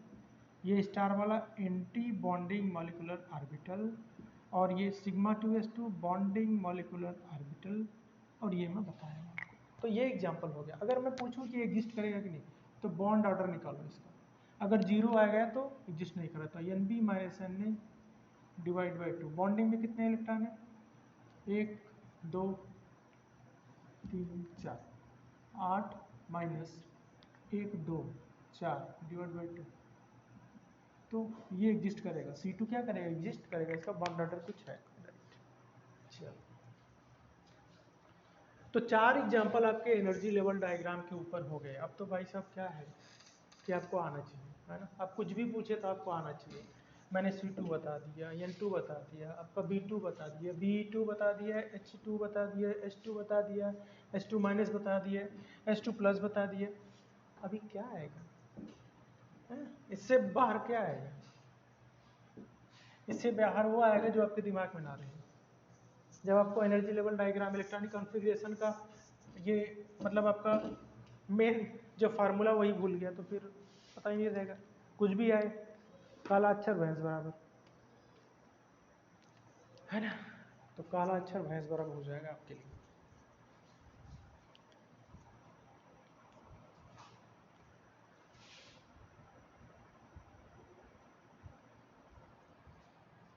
ये स्टार वाला एंटी बॉन्डिंग मॉलिक्यूलर ऑर्बिटल, और ये sigma 2s2 bonding molecular orbital, और ये मैं बताऊंगा आपको। तो ये एग्जांपल हो गया। अगर मैं पूछूं कि एग्जिस्ट करेगा कि नहीं, तो बॉन्ड ऑर्डर निकालो इसका, अगर 0 आ गया तो एग्जिस्ट नहीं करता, Nb minus Na divide by 2, bonding में कितने इलेक्ट्रॉन है, 1 2 3 4, 8 माइनस 1 2 4 डिवाइड बाई 2, तो ये एग्जिस्ट करेगा, C2 क्या करेगा, एग्जिस्ट करेगा, इसका बॉन्ड ऑर्डर कुछ है, राइट। चलो, तो 4 एग्जांपल आपके एनर्जी लेवल डायग्राम के ऊपर हो गए। अब तो भाई साहब क्या है कि आपको आना चाहिए, है ना, आप कुछ भी पूछे तो आपको आना चाहिए। मैंने C2 बता दिया, N2 बता दिया, आपका B2 बता दिया, B2 बता दिया, H2 बता दिया, H2 बता दिया, H2 माइनस बता दिया, H2 प्लस बता दिया। अभी क्या आएगा, इससे बाहर क्या आएगा, इससे बाहर वो आएगा जो आपके दिमाग में ना रहे। जब आपको energy level diagram, electronic configuration का ये मतलब आपका मेन जो फार्मूला वही भूल गया, तो फिर पता ही नहीं रहेगा, कुछ भी आए काला अक्षर भैंस बराबर, है ना, तो काला अक्षर भैंस बराबर हो जाएगा आपके लिए।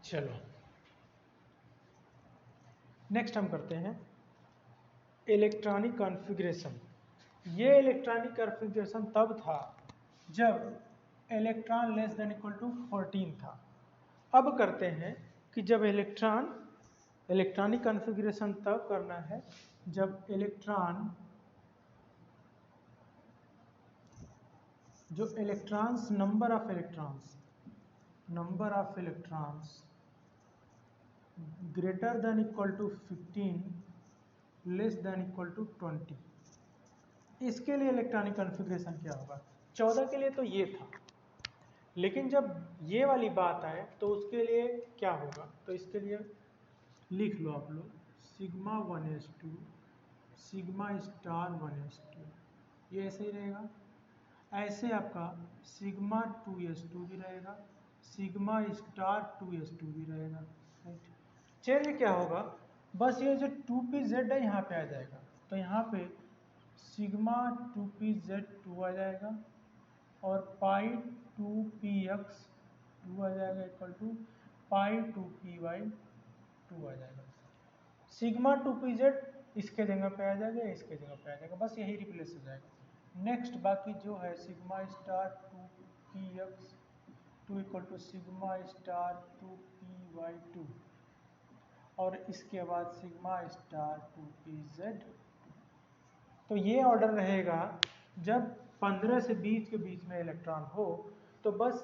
चलो नेक्स्ट हम करते हैं इलेक्ट्रॉनिक कॉन्फ़िगरेशन। ये इलेक्ट्रॉनिक कॉन्फ़िगरेशन तब था जब electron less than equal to 14 था। अब करते हैं कि जब इलेक्ट्रॉनिक कॉन्फ़िगरेशन तब करना है जब electrons number of electrons greater than equal to 15 less than equal to 20। इसके लिए इलेक्ट्रॉनिक कॉन्फ़िगरेशन क्या होगा, 14 के लिए तो ये था, लेकिन जब ये वाली बात आए तो उसके लिए क्या होगा, तो इसके लिए लिख लो आप लोग, sigma 1s2 sigma star 1s2, ये ऐसे ही रहेगा। ऐसे आपका सिग्मा 2s2 भी रहेगा, सिग्मा स्टार 2s2 भी रहेगा, राइट। चलिए क्या होगा, बस ये जो 2pz है यहाँ पे आ जाएगा, तो यहाँ पे सिग्मा 2pz2 आ जाएगा, और पाई 2px 2 आ जाएगा इक्वल टू पाई 2py 2 आ जाएगा। सिग्मा 2pz इसके जगह पे आ जाएगा, इसके जगह पे आ जाएगा, बस यही रिप्लेस हो जाएगा। नेक्स्ट बाकी जो है sigma star 2px 2 equal to sigma star 2py 2, और इसके बाद सिग्मा स्टार 2pz। तो ये ऑर्डर रहेगा जब 15 से 20 के बीच में इलेक्ट्रॉन हो, तो बस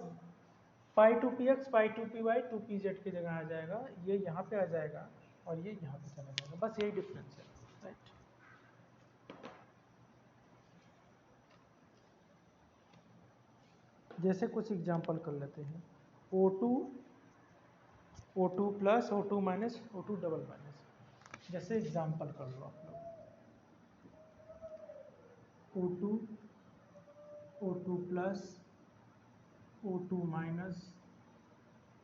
पाई 2px पाई 2py 2pz की जगह आ जाएगा, ये यहाँ पे आ जाएगा और ये यहाँ पे चला जाएगा, बस यही डिफरेंस है, राइट। जैसे कुछ एग्जांपल कर लेते हैं, O2 plus O2 minus O2 double minus, जैसे एग्जांपल कर लो आप लोग, O2 plus O2 minus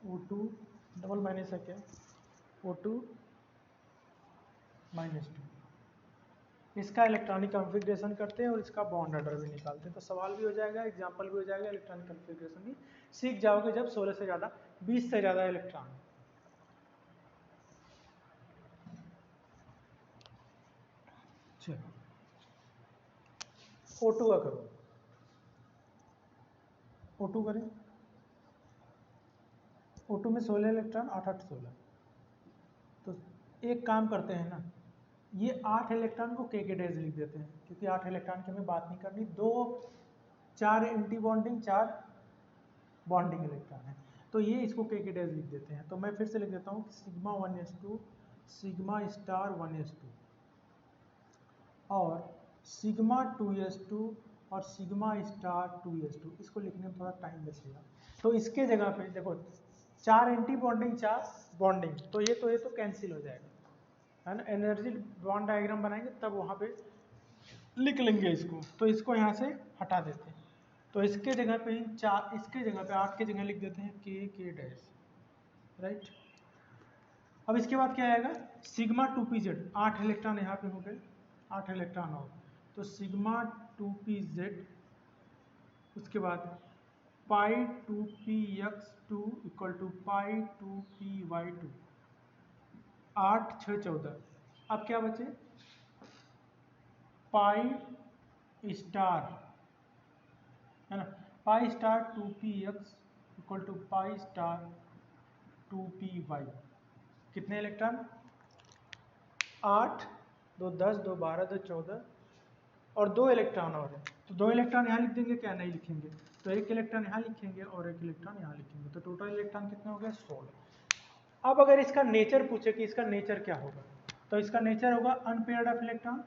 O2 double minus है क्या, O2 माइनस 2, इसका इलेक्ट्रॉनिक कॉन्फ़िगरेशन करते हैं और इसका बॉन्ड ऑर्डर भी निकालते हैं, तो सवाल भी हो जाएगा, एग्जांपल भी हो जाएगा, इलेक्ट्रॉनिक कॉन्फ़िगरेशन भी सीख जाओगे जब 16 से ज़्यादा 20 से ज़्यादा इलेक्ट्रॉन। चलो O2 का करो, O2 करें, O2 में 16 इलेक्ट्रॉन, 8 8 16, तो एक काम करते हैं ना, ये 8 इलेक्ट्रॉन को के डेज लिख देते हैं, क्योंकि 8 इलेक्ट्रॉन की हमें बात नहीं करनी, 4 एंटी बॉन्डिंग 4 बॉन्डिंग इलेक्ट्रॉन है, तो ये इसको के डैश लिख देते हैं। तो मैं फिर से लिख देता हूँ sigma 1s2 sigma star 1s2 और सिग्मा 2s2 और सिग्मा स्टार 2s2। इसको लिखने में थोड़ा टाइम बचेगा। तो इसके जगह पे देखो 4 एंटी बॉन्डिंग 4 बॉन्डिंग, तो ये तो कैंसिल हो जाएगा, है ना। एनर्जी बॉन्ड डायग्राम बनाएंगे तब वहाँ पे लिख लेंगे इसको। तो इसको यहाँ से हटा देते हैं। तो इसके जगह पे ही 4, इसके जगह पे 8 की जगह लिख देते हैं के डैश, राइट। अब इसके बाद क्या आएगा सिग्मा 2pz, 8 इलेक्ट्रॉन यहाँ पे हो गए, 8 इलेक्ट्रॉन और, तो सिग्मा 2pz, उसके बाद पाई 2px2 equal to pi 2py2, 8 6 14। अब क्या बचे पाई स्टार, है ना, pi star 2px equal to pi star 2py। कितने इलेक्ट्रॉन 8, 2 10, 2 12, 2 14 और 2 इलेक्ट्रॉन और है। तो 2 इलेक्ट्रॉन यहाँ लिख देंगे, क्या नहीं लिखेंगे, तो 1 इलेक्ट्रॉन यहाँ लिखेंगे और 1 इलेक्ट्रॉन यहाँ लिखेंगे। तो टोटल इलेक्ट्रॉन कितने हो गए 16। अब अगर इसका नेचर पूछे कि इसका नेचर क्या होगा, तो इसका नेचर होगा unpaired of electron,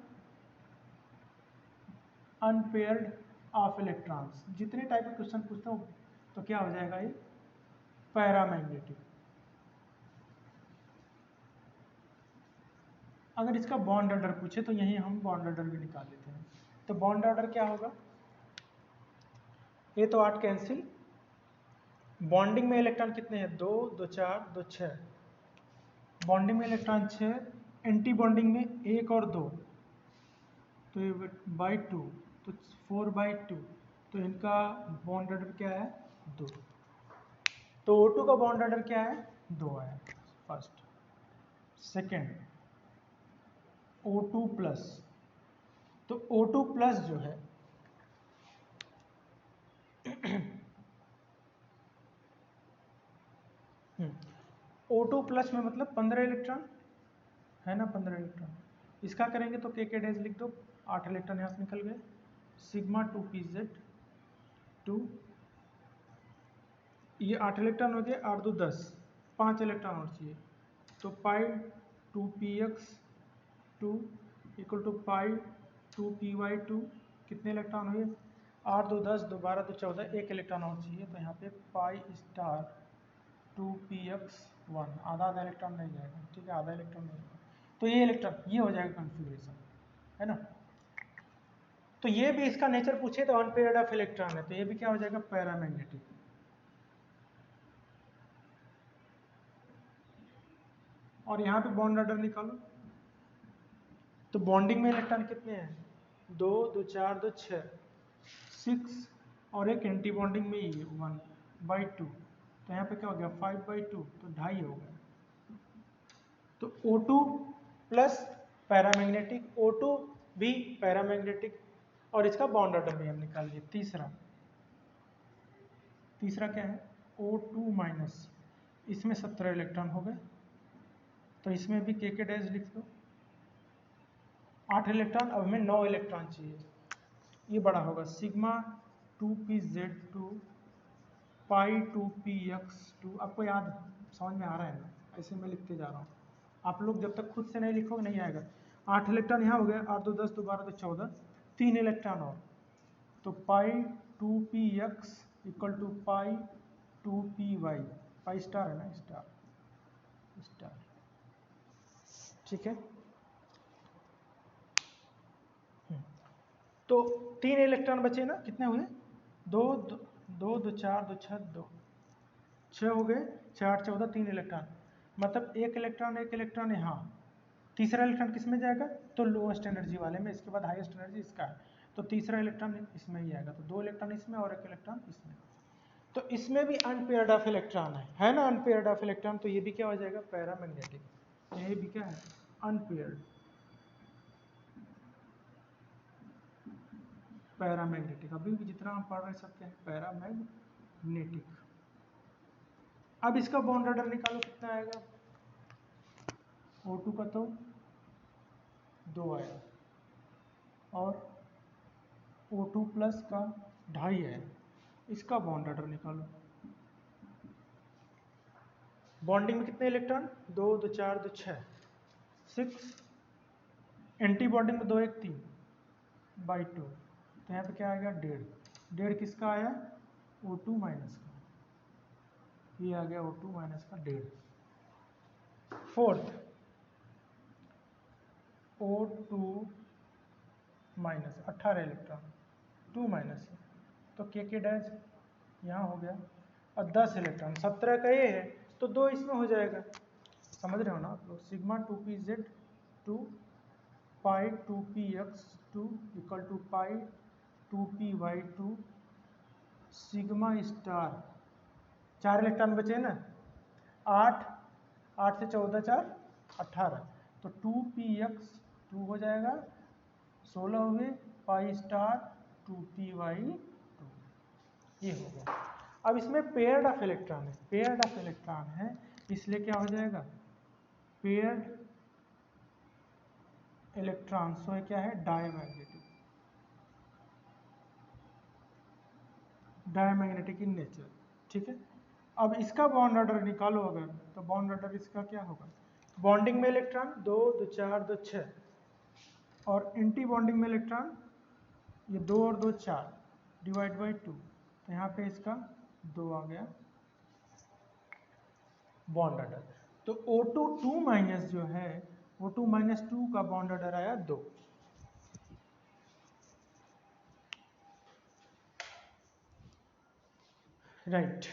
unpaired of electrons. जितने टाइप के क्वेश्चन पूछता हूँ तो क्या हो जाएगा ये पैरामैग्नेटिक। अगर इसका बॉन्ड ऑर्डर पूछे तो यही हम बॉन्ड ऑर्डर भी निकाल लेते हैं। तो बॉन्ड ऑर्डर क्या होगा, ये तो 8 कैंसिल, बॉन्डिंग में इलेक्ट्रॉन कितने हैं 2 2 4 2 6, बॉन्डिंग में इलेक्ट्रॉन 6, एंटी बॉन्डिंग में 1 और 2, तो ये बाई 2, तो 4/2, तो इनका बॉन्ड ऑर्डर क्या है 2। तो O2 का बॉन्ड ऑर्डर क्या है 2 है फर्स्ट। सेकेंड O2 प्लस, तो O2 प्लस जो है O2 प्लस में मतलब 15 इलेक्ट्रॉन, है ना, 15 इलेक्ट्रॉन। इसका करेंगे तो के डैश लिख दो, 8 इलेक्ट्रॉन यहाँ से निकल गए, सिग्मा 2pz 2, ये 8 इलेक्ट्रॉन हो गए, 8 2 10, 5 इलेक्ट्रॉन और चाहिए, तो pi 2px 2 equal to pi 2py2, कितने इलेक्ट्रॉन हुए 8 2 10, 2 12, 2 14, 1 इलेक्ट्रॉन और चाहिए, तो यहाँ पे पाई स्टार 2px1, आधा आधा इलेक्ट्रॉन नहीं जाएगा, ठीक है, आधा इलेक्ट्रॉन नहीं जाएगा। तो ये इलेक्ट्रॉन ये हो जाएगा कॉन्फ़िगरेशन, है ना। तो ये भी इसका नेचर पूछे तो अनपेयर्ड ऑफ इलेक्ट्रॉन है, तो ये भी क्या हो जाएगा पैरामैग्नेटिक। और यहाँ पे बॉन्ड ऑर्डर निकालो, तो बॉन्डिंग में इलेक्ट्रॉन कितने हैं 2 2 4 2 6 6, और एक एंटी बॉन्डिंग में ही 1/2, तो यहाँ पे क्या हो गया 5/2, तो 2.5 हो गया। तो O2 प्लस पैरामैग्नेटिक, O2 भी पैरामैग्नेटिक, और इसका बॉन्ड ऑर्डर भी हम निकाल लिए। तीसरा क्या है O2 माइनस, इसमें 17 इलेक्ट्रॉन हो गए, तो इसमें भी के डैश लिख दो, 8 इलेक्ट्रॉन, अब हमें 9 इलेक्ट्रॉन चाहिए, ये बड़ा होगा सिग्मा 2pz2 पाई 2px2। आपको याद समझ में आ रहा है ना, ऐसे मैं लिखते जा रहा हूँ, आप लोग जब तक खुद से नहीं लिखोगे नहीं आएगा। 8 इलेक्ट्रॉन यहाँ हो गए, 8 2 10, 2 12, 2 14, 3 इलेक्ट्रॉन और, तो pi 2px equal to pi 2py, pi star है ना, स्टार, ठीक है। तो 3 इलेक्ट्रॉन बचे ना, कितने हुए 2 2 2 2 4 2 6 2 6 हो गए, 6 8 14, 3 इलेक्ट्रॉन, मतलब एक इलेक्ट्रॉन यहाँ, तीसरा इलेक्ट्रॉन किस में जाएगा, तो लोएस्ट एनर्जी वाले में, इसके बाद हाईएस्ट एनर्जी इसका है, तो तीसरा इलेक्ट्रॉन इसमें ही आएगा, तो 2 इलेक्ट्रॉन इसमें और 1 इलेक्ट्रॉन इसमें। तो इसमें भी अनपेयर्ड ऑफ इलेक्ट्रॉन है ना, अनपेयर्ड ऑफ इलेक्ट्रॉन, तो ये भी क्या हो जाएगा पैरामैग्नेटिक, ये भी क्या है अनपेयर्ड, पैरामैग्नेटिक। अभी भी जितना हम पढ़ रहे सब क्या है पैरामैग्नेटिक। अब इसका बॉन्ड ऑर्डर निकालो, कितना आएगा O2 का तो 2 आया, और O2 प्लस का 2.5 है, इसका बॉन्ड ऑर्डर निकालो, बॉन्डिंग में कितने इलेक्ट्रॉन, 2 2 4 2 6 6, एंटी बॉन्डिंग में 2 1 3 बाई 2, तो यहाँ पे क्या आएगा 1.5 किसका आया, O2 माइनस का, ये आ गया O2 माइनस का 1.5। Fourth O2 minus 18 electron 2 minus है, तो के डैश यहाँ हो गया, और 10 इलेक्ट्रॉन 17 का ये है, तो 2 इसमें हो जाएगा, समझ रहे हो ना आप लोग। Sigma 2pz 2 pi 2px2 equal to pi 2py2 sigma star, 4 electron बचे ना, 8 8 से 14 4 18, तो 2px 2 हो जाएगा, 16 हुए, पाई स्टार 2py2, ये हो गया। अब इसमें पेयर्ड ऑफ इलेक्ट्रॉन है, पेयर्ड ऑफ इलेक्ट्रॉन है, इसलिए क्या हो जाएगा, पेयर्ड इलेक्ट्रॉन, सो क्या है, डायमैग्नेटिक, डायमैग्नेटिक इन नेचर, ठीक है। अब इसका बॉन्ड ऑर्डर निकालो अगर, तो बॉन्ड ऑर्डर इसका क्या होगा, बॉन्डिंग में इलेक्ट्रॉन 2 2 4 2 6, और एंटी बॉन्डिंग में इलेक्ट्रॉन ये 2 और 2 4 डिवाइड बाई 2, तो यहाँ पे इसका 2 आ गया बॉन्ड ऑर्डर। तो O2 2 माइनस जो है, O2 माइनस 2 का बॉन्ड ऑर्डर आया 2। राइट,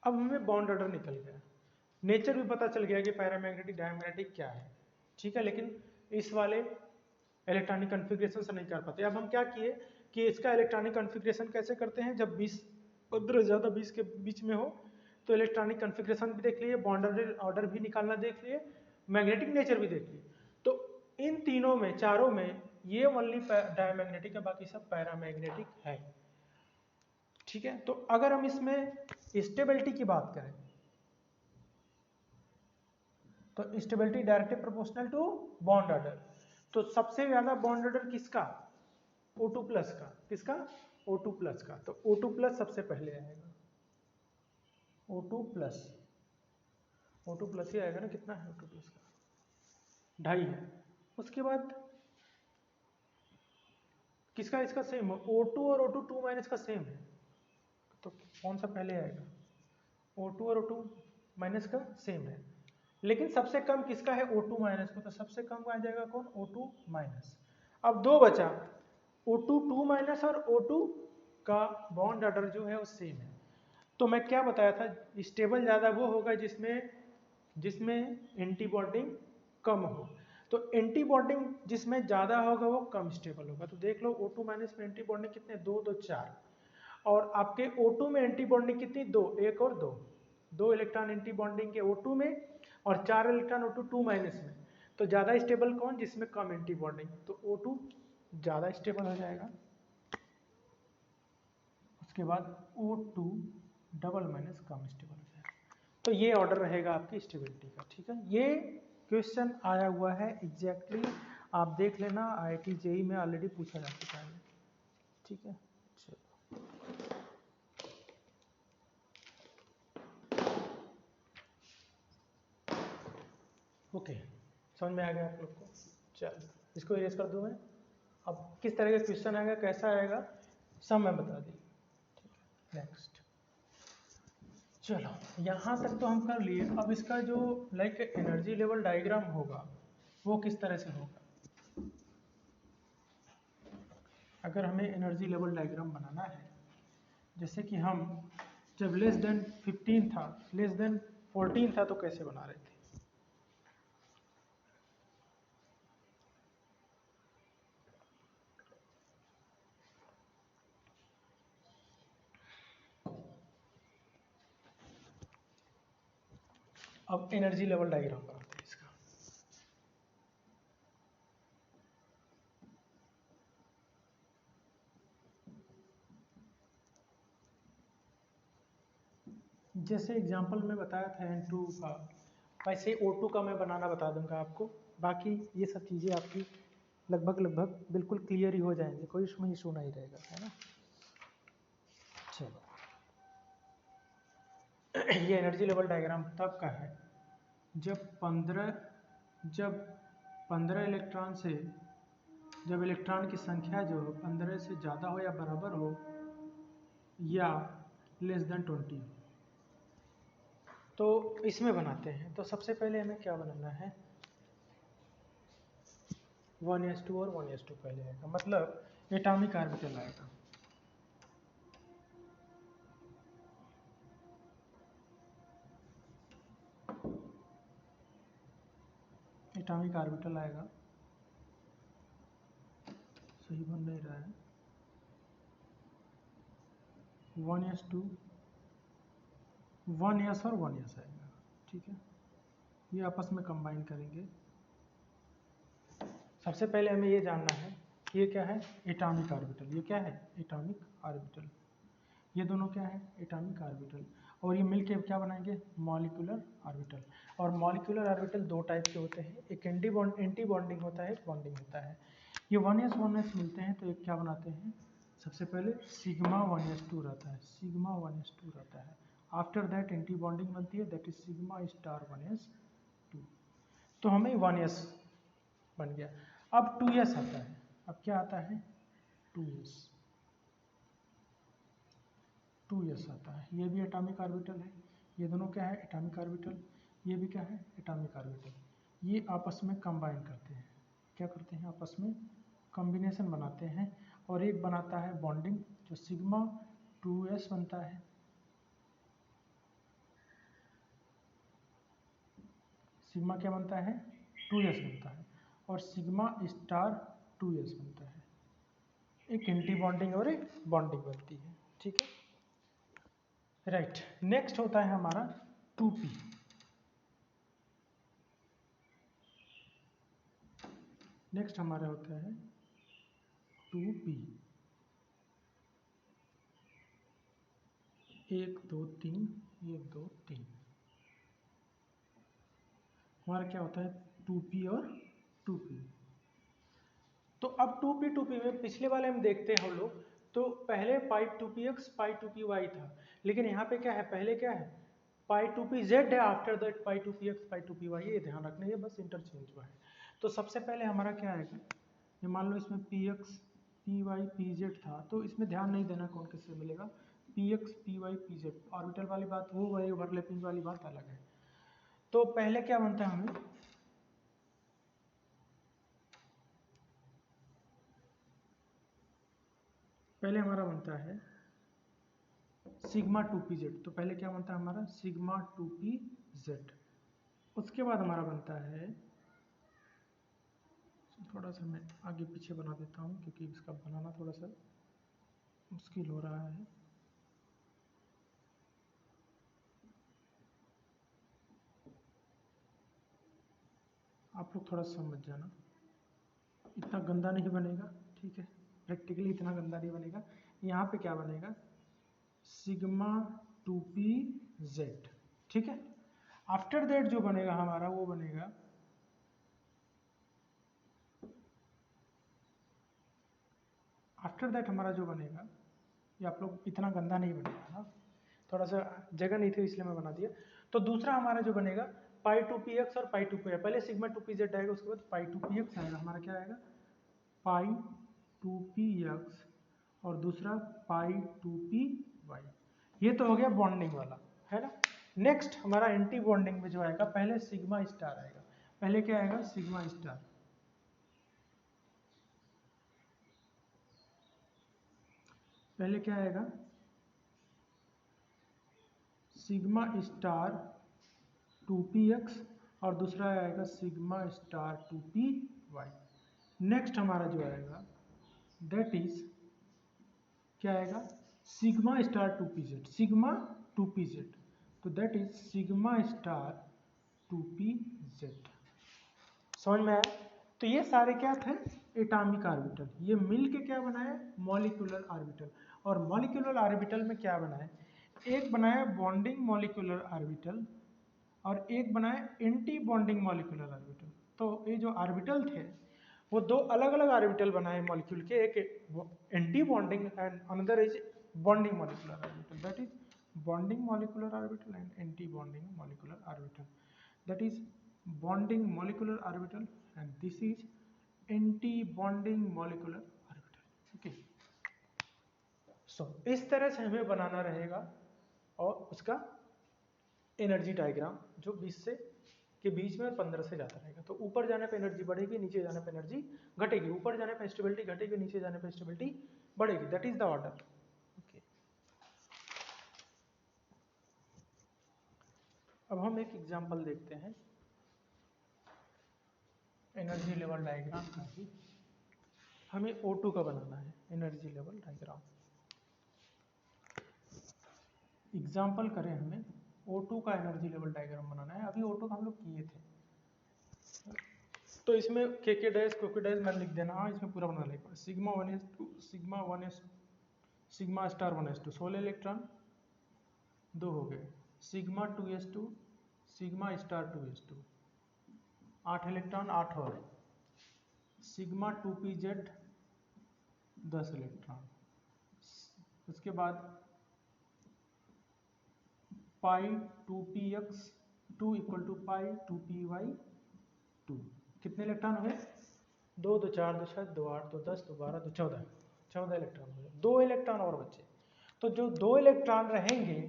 अब हमें बॉन्ड ऑर्डर निकल गया, नेचर भी पता चल गया कि पैरामैग्नेटिक डायमैग्नेटिक क्या है, ठीक है, लेकिन इस वाले इलेक्ट्रॉनिक कॉन्फ़िगरेशन से नहीं कर पाते। अब हम क्या किए कि इसका इलेक्ट्रॉनिक कॉन्फ़िगरेशन कैसे करते हैं, जब 20 15 ज़्यादा 20 के बीच में हो, तो इलेक्ट्रॉनिक कॉन्फ़िगरेशन भी देख लिए, बॉन्ड ऑर्डर भी निकालना देख लिए, मैग्नेटिक नेचर भी देख लिए। तो इन तीनों में, चारों में ये ओनली डायमैग्नेटिक है, बाकी सब पैरामैग्नेटिक है, ठीक है। तो अगर हम इसमें स्टेबिलिटी की बात करें, तो stability directly proportional to bond order, तो सबसे ज्यादा बॉन्ड ऑर्डर किसका, O2 प्लस का, किसका, O2 प्लस का, तो O2 प्लस सबसे पहले आएगा, O2 प्लस, O2 प्लस ही आएगा ना, कितना है O2 प्लस का, 2.5 है। उसके बाद किसका, इसका सेम है, O2 और O2 2 माइनस का सेम है, तो कौन सा पहले आएगा, O2 और O2 माइनस का सेम है, लेकिन सबसे कम किसका है, O2 माइनस को, तो सबसे कम आ जाएगा कौन, O2 माइनस। अब 2 बचा, O2 2 माइनस और O2 का बॉन्ड ऑर्डर जो है वो सेम है। तो मैं क्या बताया था, स्टेबल ज़्यादा वो होगा जिसमें एंटी बॉन्डिंग कम हो, तो एंटी बॉन्डिंग जिसमें ज़्यादा होगा वो कम स्टेबल होगा। तो देख लो O2 माइनस में एंटी बॉन्डिंग कितने, 2 2 4, और आपके O2 में एंटी बॉन्डिंग कितनी, 2 1 और 2 इलेक्ट्रॉन एंटी बॉन्डिंग के O2 में, और 4 इलेक्ट्रॉन O2 2 माइनस में, तो ज़्यादा स्टेबल कौन, जिसमें कम एंटी बॉन्डिंग, तो O2 ज़्यादा स्टेबल हो जाएगा। उसके बाद O2 डबल माइनस कम स्टेबल हो जाएगा। तो ये ऑर्डर रहेगा आपकी स्टेबिलिटी का, ठीक है। ये क्वेश्चन आया हुआ है एग्जैक्टली, आप देख लेना, IIT JEE में ऑलरेडी पूछा जा चुका है, ठीक है। चलो ओके, समझ में आ गया आप लोग को, चलो इसको इरेज कर दूं मैं। अब किस तरह का क्वेश्चन आएगा, कैसा आएगा, सब मैं बता दी, ठीक है। नेक्स्ट, चलो यहाँ तक तो हम कर लिए। अब इसका जो लाइक एनर्जी लेवल डायग्राम होगा वो किस तरह से होगा, अगर हमें एनर्जी लेवल डायग्राम बनाना है, जैसे कि हम जब लेस देन 15 था, लेस देन 14 था, तो कैसे बना रहे थे, अब एनर्जी लेवल डायग्राम बनाते हैं इसका। जैसे एग्जांपल में बताया था N2 का, वैसे O2 का मैं बनाना बता दूंगा आपको, बाकी ये सब चीज़ें आपकी लगभग बिल्कुल क्लियर ही हो जाएंगे, कोई इसमें इशू नहीं रहेगा, है ना। चलो ये एनर्जी लेवल डायग्राम तब का है जब 15 इलेक्ट्रॉन से, जब इलेक्ट्रॉन की संख्या जो 15 से ज़्यादा हो या बराबर हो या लेस देन 20 हो, तो इसमें बनाते हैं। तो सबसे पहले हमें क्या बनाना है, 1s2 और 1s2 पहले आएगा, मतलब एटॉमिक ऑर्बिटल आएगा। एटॉमिक ऑर्बिटल आएगा, सही बन नहीं रहा है, 1s2, 1s और 1s आएगा, ठीक है। ये आपस में कंबाइन करेंगे। सबसे पहले हमें ये जानना है कि ये क्या है, एटॉमिक ऑर्बिटल। ये क्या है, एटॉमिक ऑर्बिटल। ये दोनों क्या है, एटॉमिक ऑर्बिटल। और ये मिलके क्या बनाएंगे, मॉलिक्यूलर ऑर्बिटल। और मॉलिक्यूलर ऑर्बिटल दो टाइप के होते हैं, एक एंटी बॉन्डिंग होता है, एक बॉन्डिंग होता है। ये 1s मिलते हैं तो एक क्या बनाते हैं, सबसे पहले सिग्मा 1s2 रहता है, सिग्मा 1s2 रहता है। आफ्टर दैट एंटी बॉन्डिंग बनती है, that is sigma star 1s2। तो हमें 1s बन गया। अब 2s आता है, अब क्या आता है, 2s, 2s आता है। ये भी एटॉमिक ऑर्बिटल है, ये दोनों क्या है, एटॉमिक ऑर्बिटल। ये भी क्या है, एटॉमिक ऑर्बिटल। ये आपस में कंबाइन करते हैं, क्या करते हैं, आपस में कॉम्बिनेशन बनाते हैं। और एक बनाता है बॉन्डिंग, जो सिग्मा 2s बनता है, सिग्मा क्या बनता है, 2s बनता है। और सिग्मा स्टार 2s बनता है। एक एंटी बॉन्डिंग और एक बॉन्डिंग बनती है, ठीक है, राइट। नेक्स्ट होता है हमारा 2p। नेक्स्ट हमारा होता है 2p, 1 2 3, 1 2 3। हमारा क्या होता है, 2p और 2p। तो अब 2p में पिछले वाले हम देखते हैं हम लोग, तो पहले पाई 2px पाई 2py था, लेकिन यहाँ पे क्या है, पहले क्या है, पाई 2pz है, after that pi 2px pi 2py। ये ध्यान रखना, ये बस इंटरचेंज हुआ है। तो सबसे पहले हमारा क्या आएगा, ये मान लो इसमें px py pz था, तो इसमें ध्यान नहीं देना कौन किससे मिलेगा, px py pz ऑर्बिटल वाली बात वो वही, ओवरलैपिंग वाली बात अलग है। तो पहले क्या बनता है हमें, पहले हमारा बनता है सिग्मा 2pz। तो पहले क्या बनता है हमारा, सिग्मा 2pz। उसके बाद हमारा बनता है, थोड़ा सा मैं आगे पीछे बना देता हूँ क्योंकि इसका बनाना थोड़ा सा मुश्किल हो रहा है। आप लोग थोड़ा समझ जाना, इतना गंदा नहीं बनेगा, ठीक है, प्रैक्टिकली इतना गंदा नहीं बनेगा। यहाँ पे क्या बनेगा, सिग्मा 2pz, ठीक है। आफ्टर दैट जो बनेगा हमारा, वो बनेगा आफ्टर दैट हमारा जो बनेगा, ये आप लोग इतना गंदा नहीं बनेगा ना, थोड़ा सा जगह नहीं थी इसलिए मैं बना दिया। तो दूसरा हमारा जो बनेगा पाई 2px और पाई 2py, पहले सिग्मा 2pz आएगा, उसके बाद पाई 2px आएगा। हमारा क्या आएगा, पाई 2px और दूसरा पाई 2py। ये तो हो गया बॉन्डिंग वाला, है ना। नेक्स्ट हमारा एंटी बॉन्डिंग में जो आएगा, पहले सिग्मा स्टार आएगा। पहले क्या आएगा, सिग्मा स्टार। पहले क्या आएगा, सिग्मा स्टार 2px और दूसरा आएगा सिग्मा स्टार 2py। नेक्स्ट हमारा जो आएगा दैट इज क्या आएगा, sigma star 2pz, sigma 2pz। तो that is sigma star 2pz। समझ में आया। तो ये सारे क्या थे, एटॉमिक ऑर्बिटल। ये मिल के क्या बनाया, मॉलिक्यूलर ऑर्बिटल। और मॉलिक्यूलर ऑर्बिटल में क्या बनाया, एक बनाया बॉन्डिंग मॉलिक्यूलर ऑर्बिटल और एक बनाया एंटी बॉन्डिंग मॉलिक्यूलर ऑर्बिटल। तो ये जो ऑर्बिटल थे वो दो अलग अलग ऑर्बिटल बनाए मॉलिक्यूल के, एक anti bonding and another is bonding molecular orbital, that is bonding molecular orbital and anti-bonding molecular orbital. That is bonding molecular orbital and this is anti-bonding molecular orbital. Okay. So इस तरह से हमें बनाना रहेगा और उसका energy diagram जो 20 से के बीच में और 15 से ज़्यादा रहेगा। तो ऊपर जाने पे एनर्जी बढ़ेगी, नीचे जाने पे एनर्जी घटेगी, ऊपर जाने पे स्टेबिलिटी घटेगी, नीचे जाने पे स्टेबिलिटी बढ़ेगी। That is the order. Okay, अब हम एक एग्जांपल देखते हैं एनर्जी लेवल डायग्राम का ही। हमें O2 का बनाना है एनर्जी लेवल डायग्राम। एग्जांपल करें, हमें O2 का एनर्जी लेवल डायग्राम बनाना है। अभी O2 का हम लोग किए थे, तो इसमें के डैश को डैश मैंने लिख देना। हाँ, इसमें पूरा बना लेगा। Sigma 1s2 sigma 1s sigma star 1s2 16 electron 2 हो गए। Sigma 2s2 sigma star 2s2 8 electron 8 और सिग्मा 2pz 10 इलेक्ट्रॉन। उसके बाद पाई 2px 2 equal to pi 2py 2। कितने इलेक्ट्रॉन हुए? 2 2 4 2 6 2 8 2 10 2 12 2 14 इलेक्ट्रॉन हुए। 2 इलेक्ट्रॉन और बचे। तो जो 2 इलेक्ट्रॉन रहेंगे,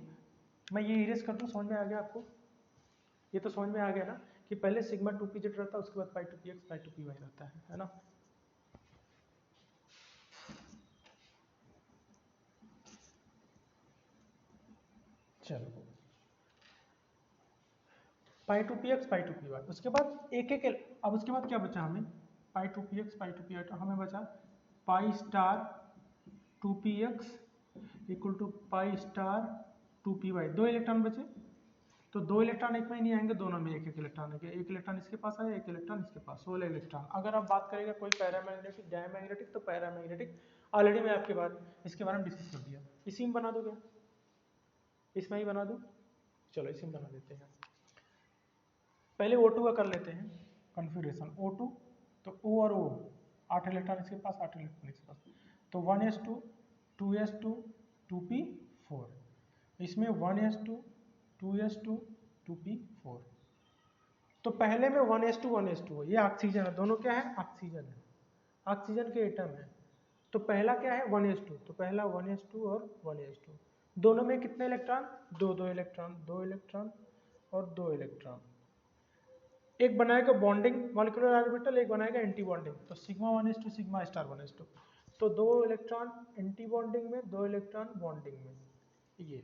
मैं ये इरेज कर दूं। समझ में आ गया आपको? ये तो समझ में आ गया ना कि पहले सिग्मा 2pz रहता है, उसके बाद पाई 2px पाई 2py रहता है ना। चलो, पाई 2px पाई 2py। उसके बाद एक एक, अब उसके बाद क्या बचा हमें? पाई 2px पाई 2py। तो हमें बचा pi star 2px equal to pi star 2py। 2 electron बचे। तो 2 इलेक्ट्रॉन एक में नहीं आएंगे, दोनों में एक एक इलेक्ट्रॉन है। एक इलेक्ट्रॉन इसके पास आया, एक इलेक्ट्रॉन इसके पास, 16 इलेक्ट्रॉन। अगर आप बात करेंगे कोई पैरामैग्नेटिक डायमैग्नेटिक, तो पैरामैग्नेटिक ऑलरेडी मैं आपके बाद इसके बारे में डिस्कस कर दिया। इसी में बना दो क्या? इसमें ही बना दो। चलो इसी में बना देते हैं। पहले O2 का कर लेते हैं कॉन्फ़िगरेशन। O2 तो O और O 8 इलेक्ट्रॉन इसके पास 8 इलेक्ट्रॉन इसके पास। तो 1s2 2s2 2p4। इसमें 1s2 2s2 2p4। तो पहले में 1s2 1s2 ये ऑक्सीजन है। दोनों क्या है? ऑक्सीजन है, ऑक्सीजन के एटम है। तो पहला क्या है? 1s2। तो पहला 1s2 और 1s2। दोनों में कितने इलेक्ट्रॉन? 2 2 इलेक्ट्रॉन, 2 इलेक्ट्रॉन और 2 इलेक्ट्रॉन। एक बनाएगा बॉन्डिंग मॉलिक्यूलर ऑर्बिटल, एक बनाएगा एंटी बॉन्डिंग। तो sigma 1s2 sigma star 1s2। तो 2 इलेक्ट्रॉन एंटी बॉन्डिंग में, 2 इलेक्ट्रॉन बॉन्डिंग में। ये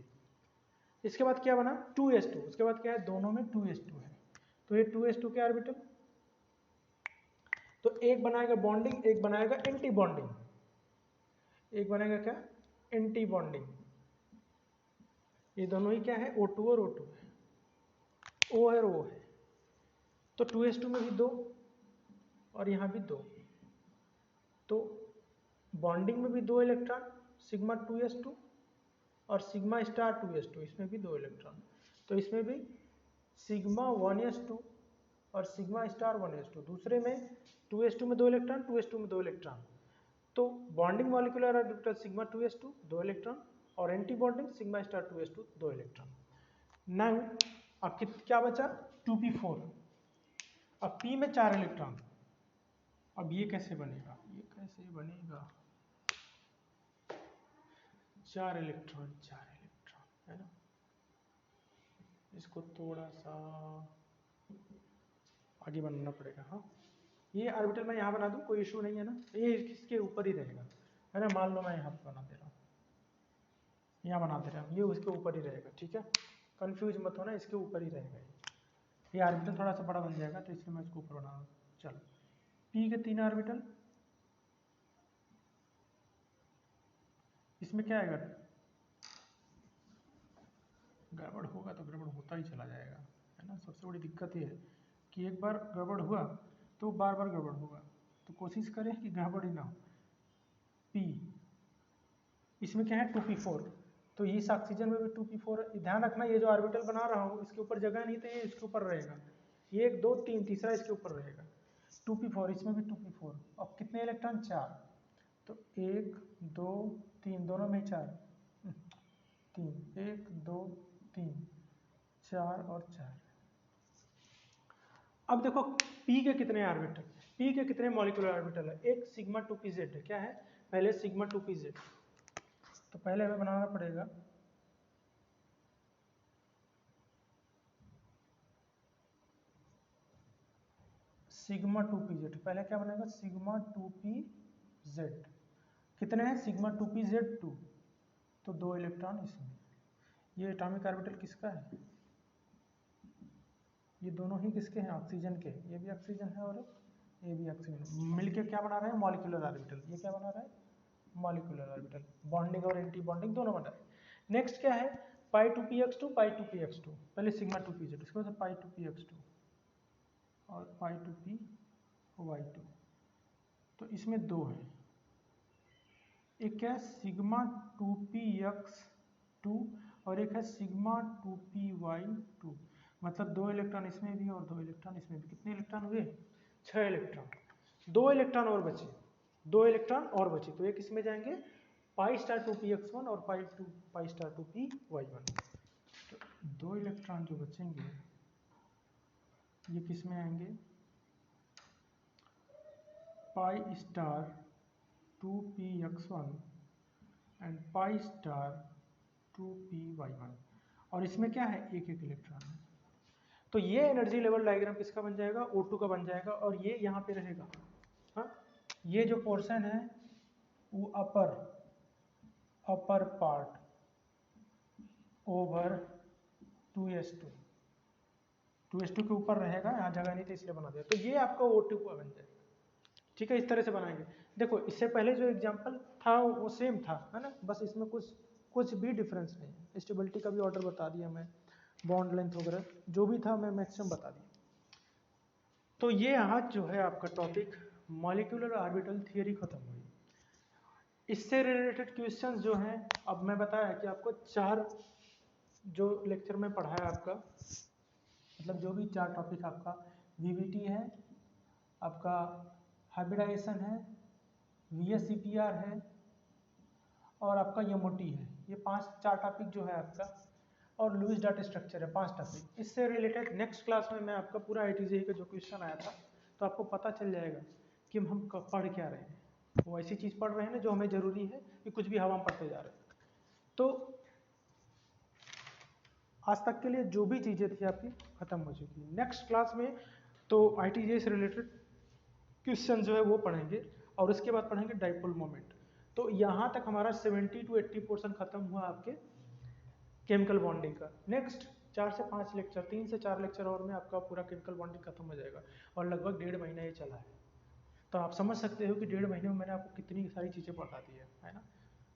इसके बाद क्या बना? 2s2। उसके बाद क्या है? दोनों में 2s2 है। तो ये 2s2 के ऑर्बिटल। तो एक बनाएगा बॉन्डिंग, एक बनाएगा एंटी बॉन्डिंग। एक बनाएगा क्या? Anti bonding. ये दोनों ही क्या है? O2 और O2 है, O और O है। तो 2s2 में भी 2 और यहाँ भी 2। तो बॉन्डिंग में भी 2 इलेक्ट्रॉन, सिग्मा 2s2 और सिग्मा स्टार 2s2, इसमें भी 2 इलेक्ट्रॉन। तो इसमें भी सिग्मा 1s2 और सिग्मा स्टार 1s2। दूसरे में 2s2 में 2 इलेक्ट्रॉन, 2s2 में 2 इलेक्ट्रॉन। तो bonding molecular orbital sigma 2s2 2 electron और antibonding sigma star 2s2 2 electron. Now अब क्या बचा? 2p4। अब p में 4 इलेक्ट्रॉन। अब ये कैसे बनेगा? ये कैसे बनेगा? 4 इलेक्ट्रॉन 4 इलेक्ट्रॉन है ना। इसको थोड़ा सा आगे बनाना पड़ेगा। हाँ, ये ऑर्बिटल मैं यहाँ बना दूँ, कोई इशू नहीं है ना। ये इसके ऊपर ही रहेगा है ना। मान लो मैं यहाँ पे बना दे रहा हूँ, यहाँ बना दे रहा हूँ, ये उसके ऊपर ही रहेगा। ठीक है, कंफ्यूज मत होना, इसके ऊपर ही रहेगा। ये ऑर्बिटल थोड़ा सा बड़ा बन जाएगा, तो इसलिए मैं इसको ऊपर बना रहा हूँ। चलो, पी के 3 ऑर्बिटल। इसमें क्या आएगा? गड़बड़ होगा तो गड़बड़ होता ही चला जाएगा है ना। सबसे बड़ी दिक्कत ये है कि एक बार गड़बड़ हुआ तो बार बार गड़बड़ होगा। तो कोशिश करें कि गड़बड़ ही ना हो। पी, इसमें क्या है? 2p4। तो इस ऑक्सीजन में भी 2p4 है। ध्यान रखना, ये जो ऑर्बिटल बना रहा हूँ इसके ऊपर जगह नहीं, तो ये इसके ऊपर रहेगा। 1 2 3 तीसरा इसके ऊपर रहेगा। 2p4, इसमें भी 2p4। अब कितने इलेक्ट्रॉन? 4। तो 1 2 3 दोनों में 4। 3, 1 2 3 4 और 4। अब देखो p के कितने ऑर्बिटल, p के कितने मॉलिक्यूलर ऑर्बिटल है, एक सिग्मा 2pz है। क्या है, पहले सिग्मा 2pz, तो पहले हमें बनाना पड़ेगा सिग्मा 2pz। पहले क्या बनेगा, सिग्मा 2pz। कितने हैं, सिग्मा 2pz 2, तो 2 इलेक्ट्रॉन इसमें। ये एटॉमिक ऑर्बिटल किसका है, ये दोनों ही किसके हैं, ऑक्सीजन के। ये भी ऑक्सीजन है और ये भी ऑक्सीजन, मिलके क्या बना रहे हैं, मॉलिक्यूलर ऑर्बिटल। ये क्या बना रहा है, मॉलिक्यूलर ऑर्बिटल। बॉन्डिंग और एंटी बॉन्डिंग दोनों बना रहे हैं। नेक्स्ट क्या है, पाई 2px2 पाई 2px2, पहले सिग्मा 2pz, उसके बाद पाई 2px2 और पाई 2py2। तो इसमें दो है, एक क्या है सिग्मा 2px2 और एक है सिग्मा 2py2। मतलब 2 इलेक्ट्रॉन इसमें भी और 2 इलेक्ट्रॉन इसमें भी। कितने इलेक्ट्रॉन हुए, 6 इलेक्ट्रॉन। 2 इलेक्ट्रॉन और बचे, 2 इलेक्ट्रॉन और बचे, तो एक इसमें जाएंगे पाई स्टार 2px1 और पाई स्टार 2py1। तो 2 इलेक्ट्रॉन जो बचेंगे ये किस में आएंगे, pi star 2px1 and pi star 2py1। और इसमें क्या है, एक एक इलेक्ट्रॉन है। तो ये एनर्जी लेवल डायग्राम किसका बन जाएगा, O2 का बन जाएगा। और ये यहाँ पे रहेगा, हाँ, ये जो पोर्शन है वो अपर पार्ट ओवर 2s2 के ऊपर रहेगा, यहाँ जगह नहीं थी इसलिए बना दिया। तो ये आपका O2 का बन जाएगा। ठीक है, इस तरह से बनाएंगे। देखो इससे पहले जो एग्जांपल था वो सेम था, है ना, बस इसमें कुछ भी डिफरेंस नहीं है। स्टेबिलिटी का भी ऑर्डर बता दिया मैं, बॉन्ड लेंथ वगैरह जो भी था मैं मैक्सिमम बता दिया। तो ये आज जो है आपका टॉपिक मॉलिक्यूलर ऑर्बिटल थियरी खत्म हुई। इससे रिलेटेड क्वेश्चंस जो हैं, अब मैं बताया कि आपको 4 जो लेक्चर में पढ़ाया आपका, मतलब जो भी 4 टॉपिक आपका वीवीटी है, आपका हाइब्रिडाइजेशन है, VSEPR है और आपका एमओटी है। ये 4 टॉपिक जो है आपका, और लुईस डॉट स्ट्रक्चर है, 5 टॉपिक। इससे रिलेटेड नेक्स्ट क्लास में मैं आपका पूरा ITJE का जो क्वेश्चन आया था, तो आपको पता चल जाएगा कि हम पढ़ क्या रहे हैं। वो ऐसी चीज़ पढ़ रहे हैं ना जो हमें ज़रूरी है, कि कुछ भी हवा में पढ़ते जा रहे हैं। तो आज तक के लिए जो भी चीज़ें थी आपकी ख़त्म हो चुकी है। नेक्स्ट क्लास में तो ITJE से रिलेटेड क्वेश्चन जो है वो पढ़ेंगे, और उसके बाद पढ़ेंगे डाइपोल मोमेंट। तो यहाँ तक हमारा 70 to 80% खत्म हुआ आपके केमिकल बॉन्डिंग का। नेक्स्ट 4 से 5 लेक्चर, 3 से 4 लेक्चर और में आपका पूरा केमिकल बॉन्डिंग खत्म हो जाएगा, और लगभग 1.5 महीना ये चला है। तो आप समझ सकते हो कि 1.5 महीने में मैंने आपको कितनी सारी चीज़ें पढ़ा दी है ना।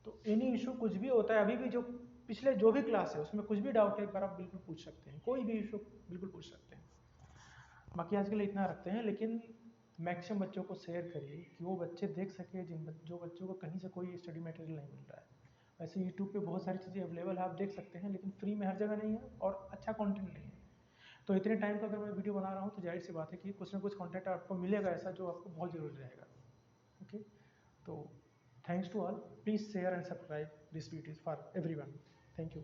तो एनी इशू कुछ भी होता है, अभी भी जो पिछले जो भी क्लास है उसमें कुछ भी डाउट है एक बार आप बिल्कुल पूछ सकते हैं, कोई भी इशू बिल्कुल पूछ सकते हैं। बाकी आज के लिए इतना रखते हैं, लेकिन मैक्सिमम बच्चों को शेयर करिए कि वो बच्चे देख सके जो बच्चों को कहीं से कोई स्टडी मटेरियल नहीं मिल रहा है। वैसे यूट्यूब पे बहुत सारी चीज़ें अवेलेबल है, आप देख सकते हैं, लेकिन फ्री में हर जगह नहीं है और अच्छा कंटेंट नहीं है। तो इतने टाइम का अगर मैं वीडियो बना रहा हूँ तो जाहिर सी बात है कि कुछ ना कुछ कंटेंट आपको मिलेगा ऐसा जो आपको बहुत ज़रूरी रहेगा। ओके, तो thanks to all, please share and subscribe this video for everyone. Thank you.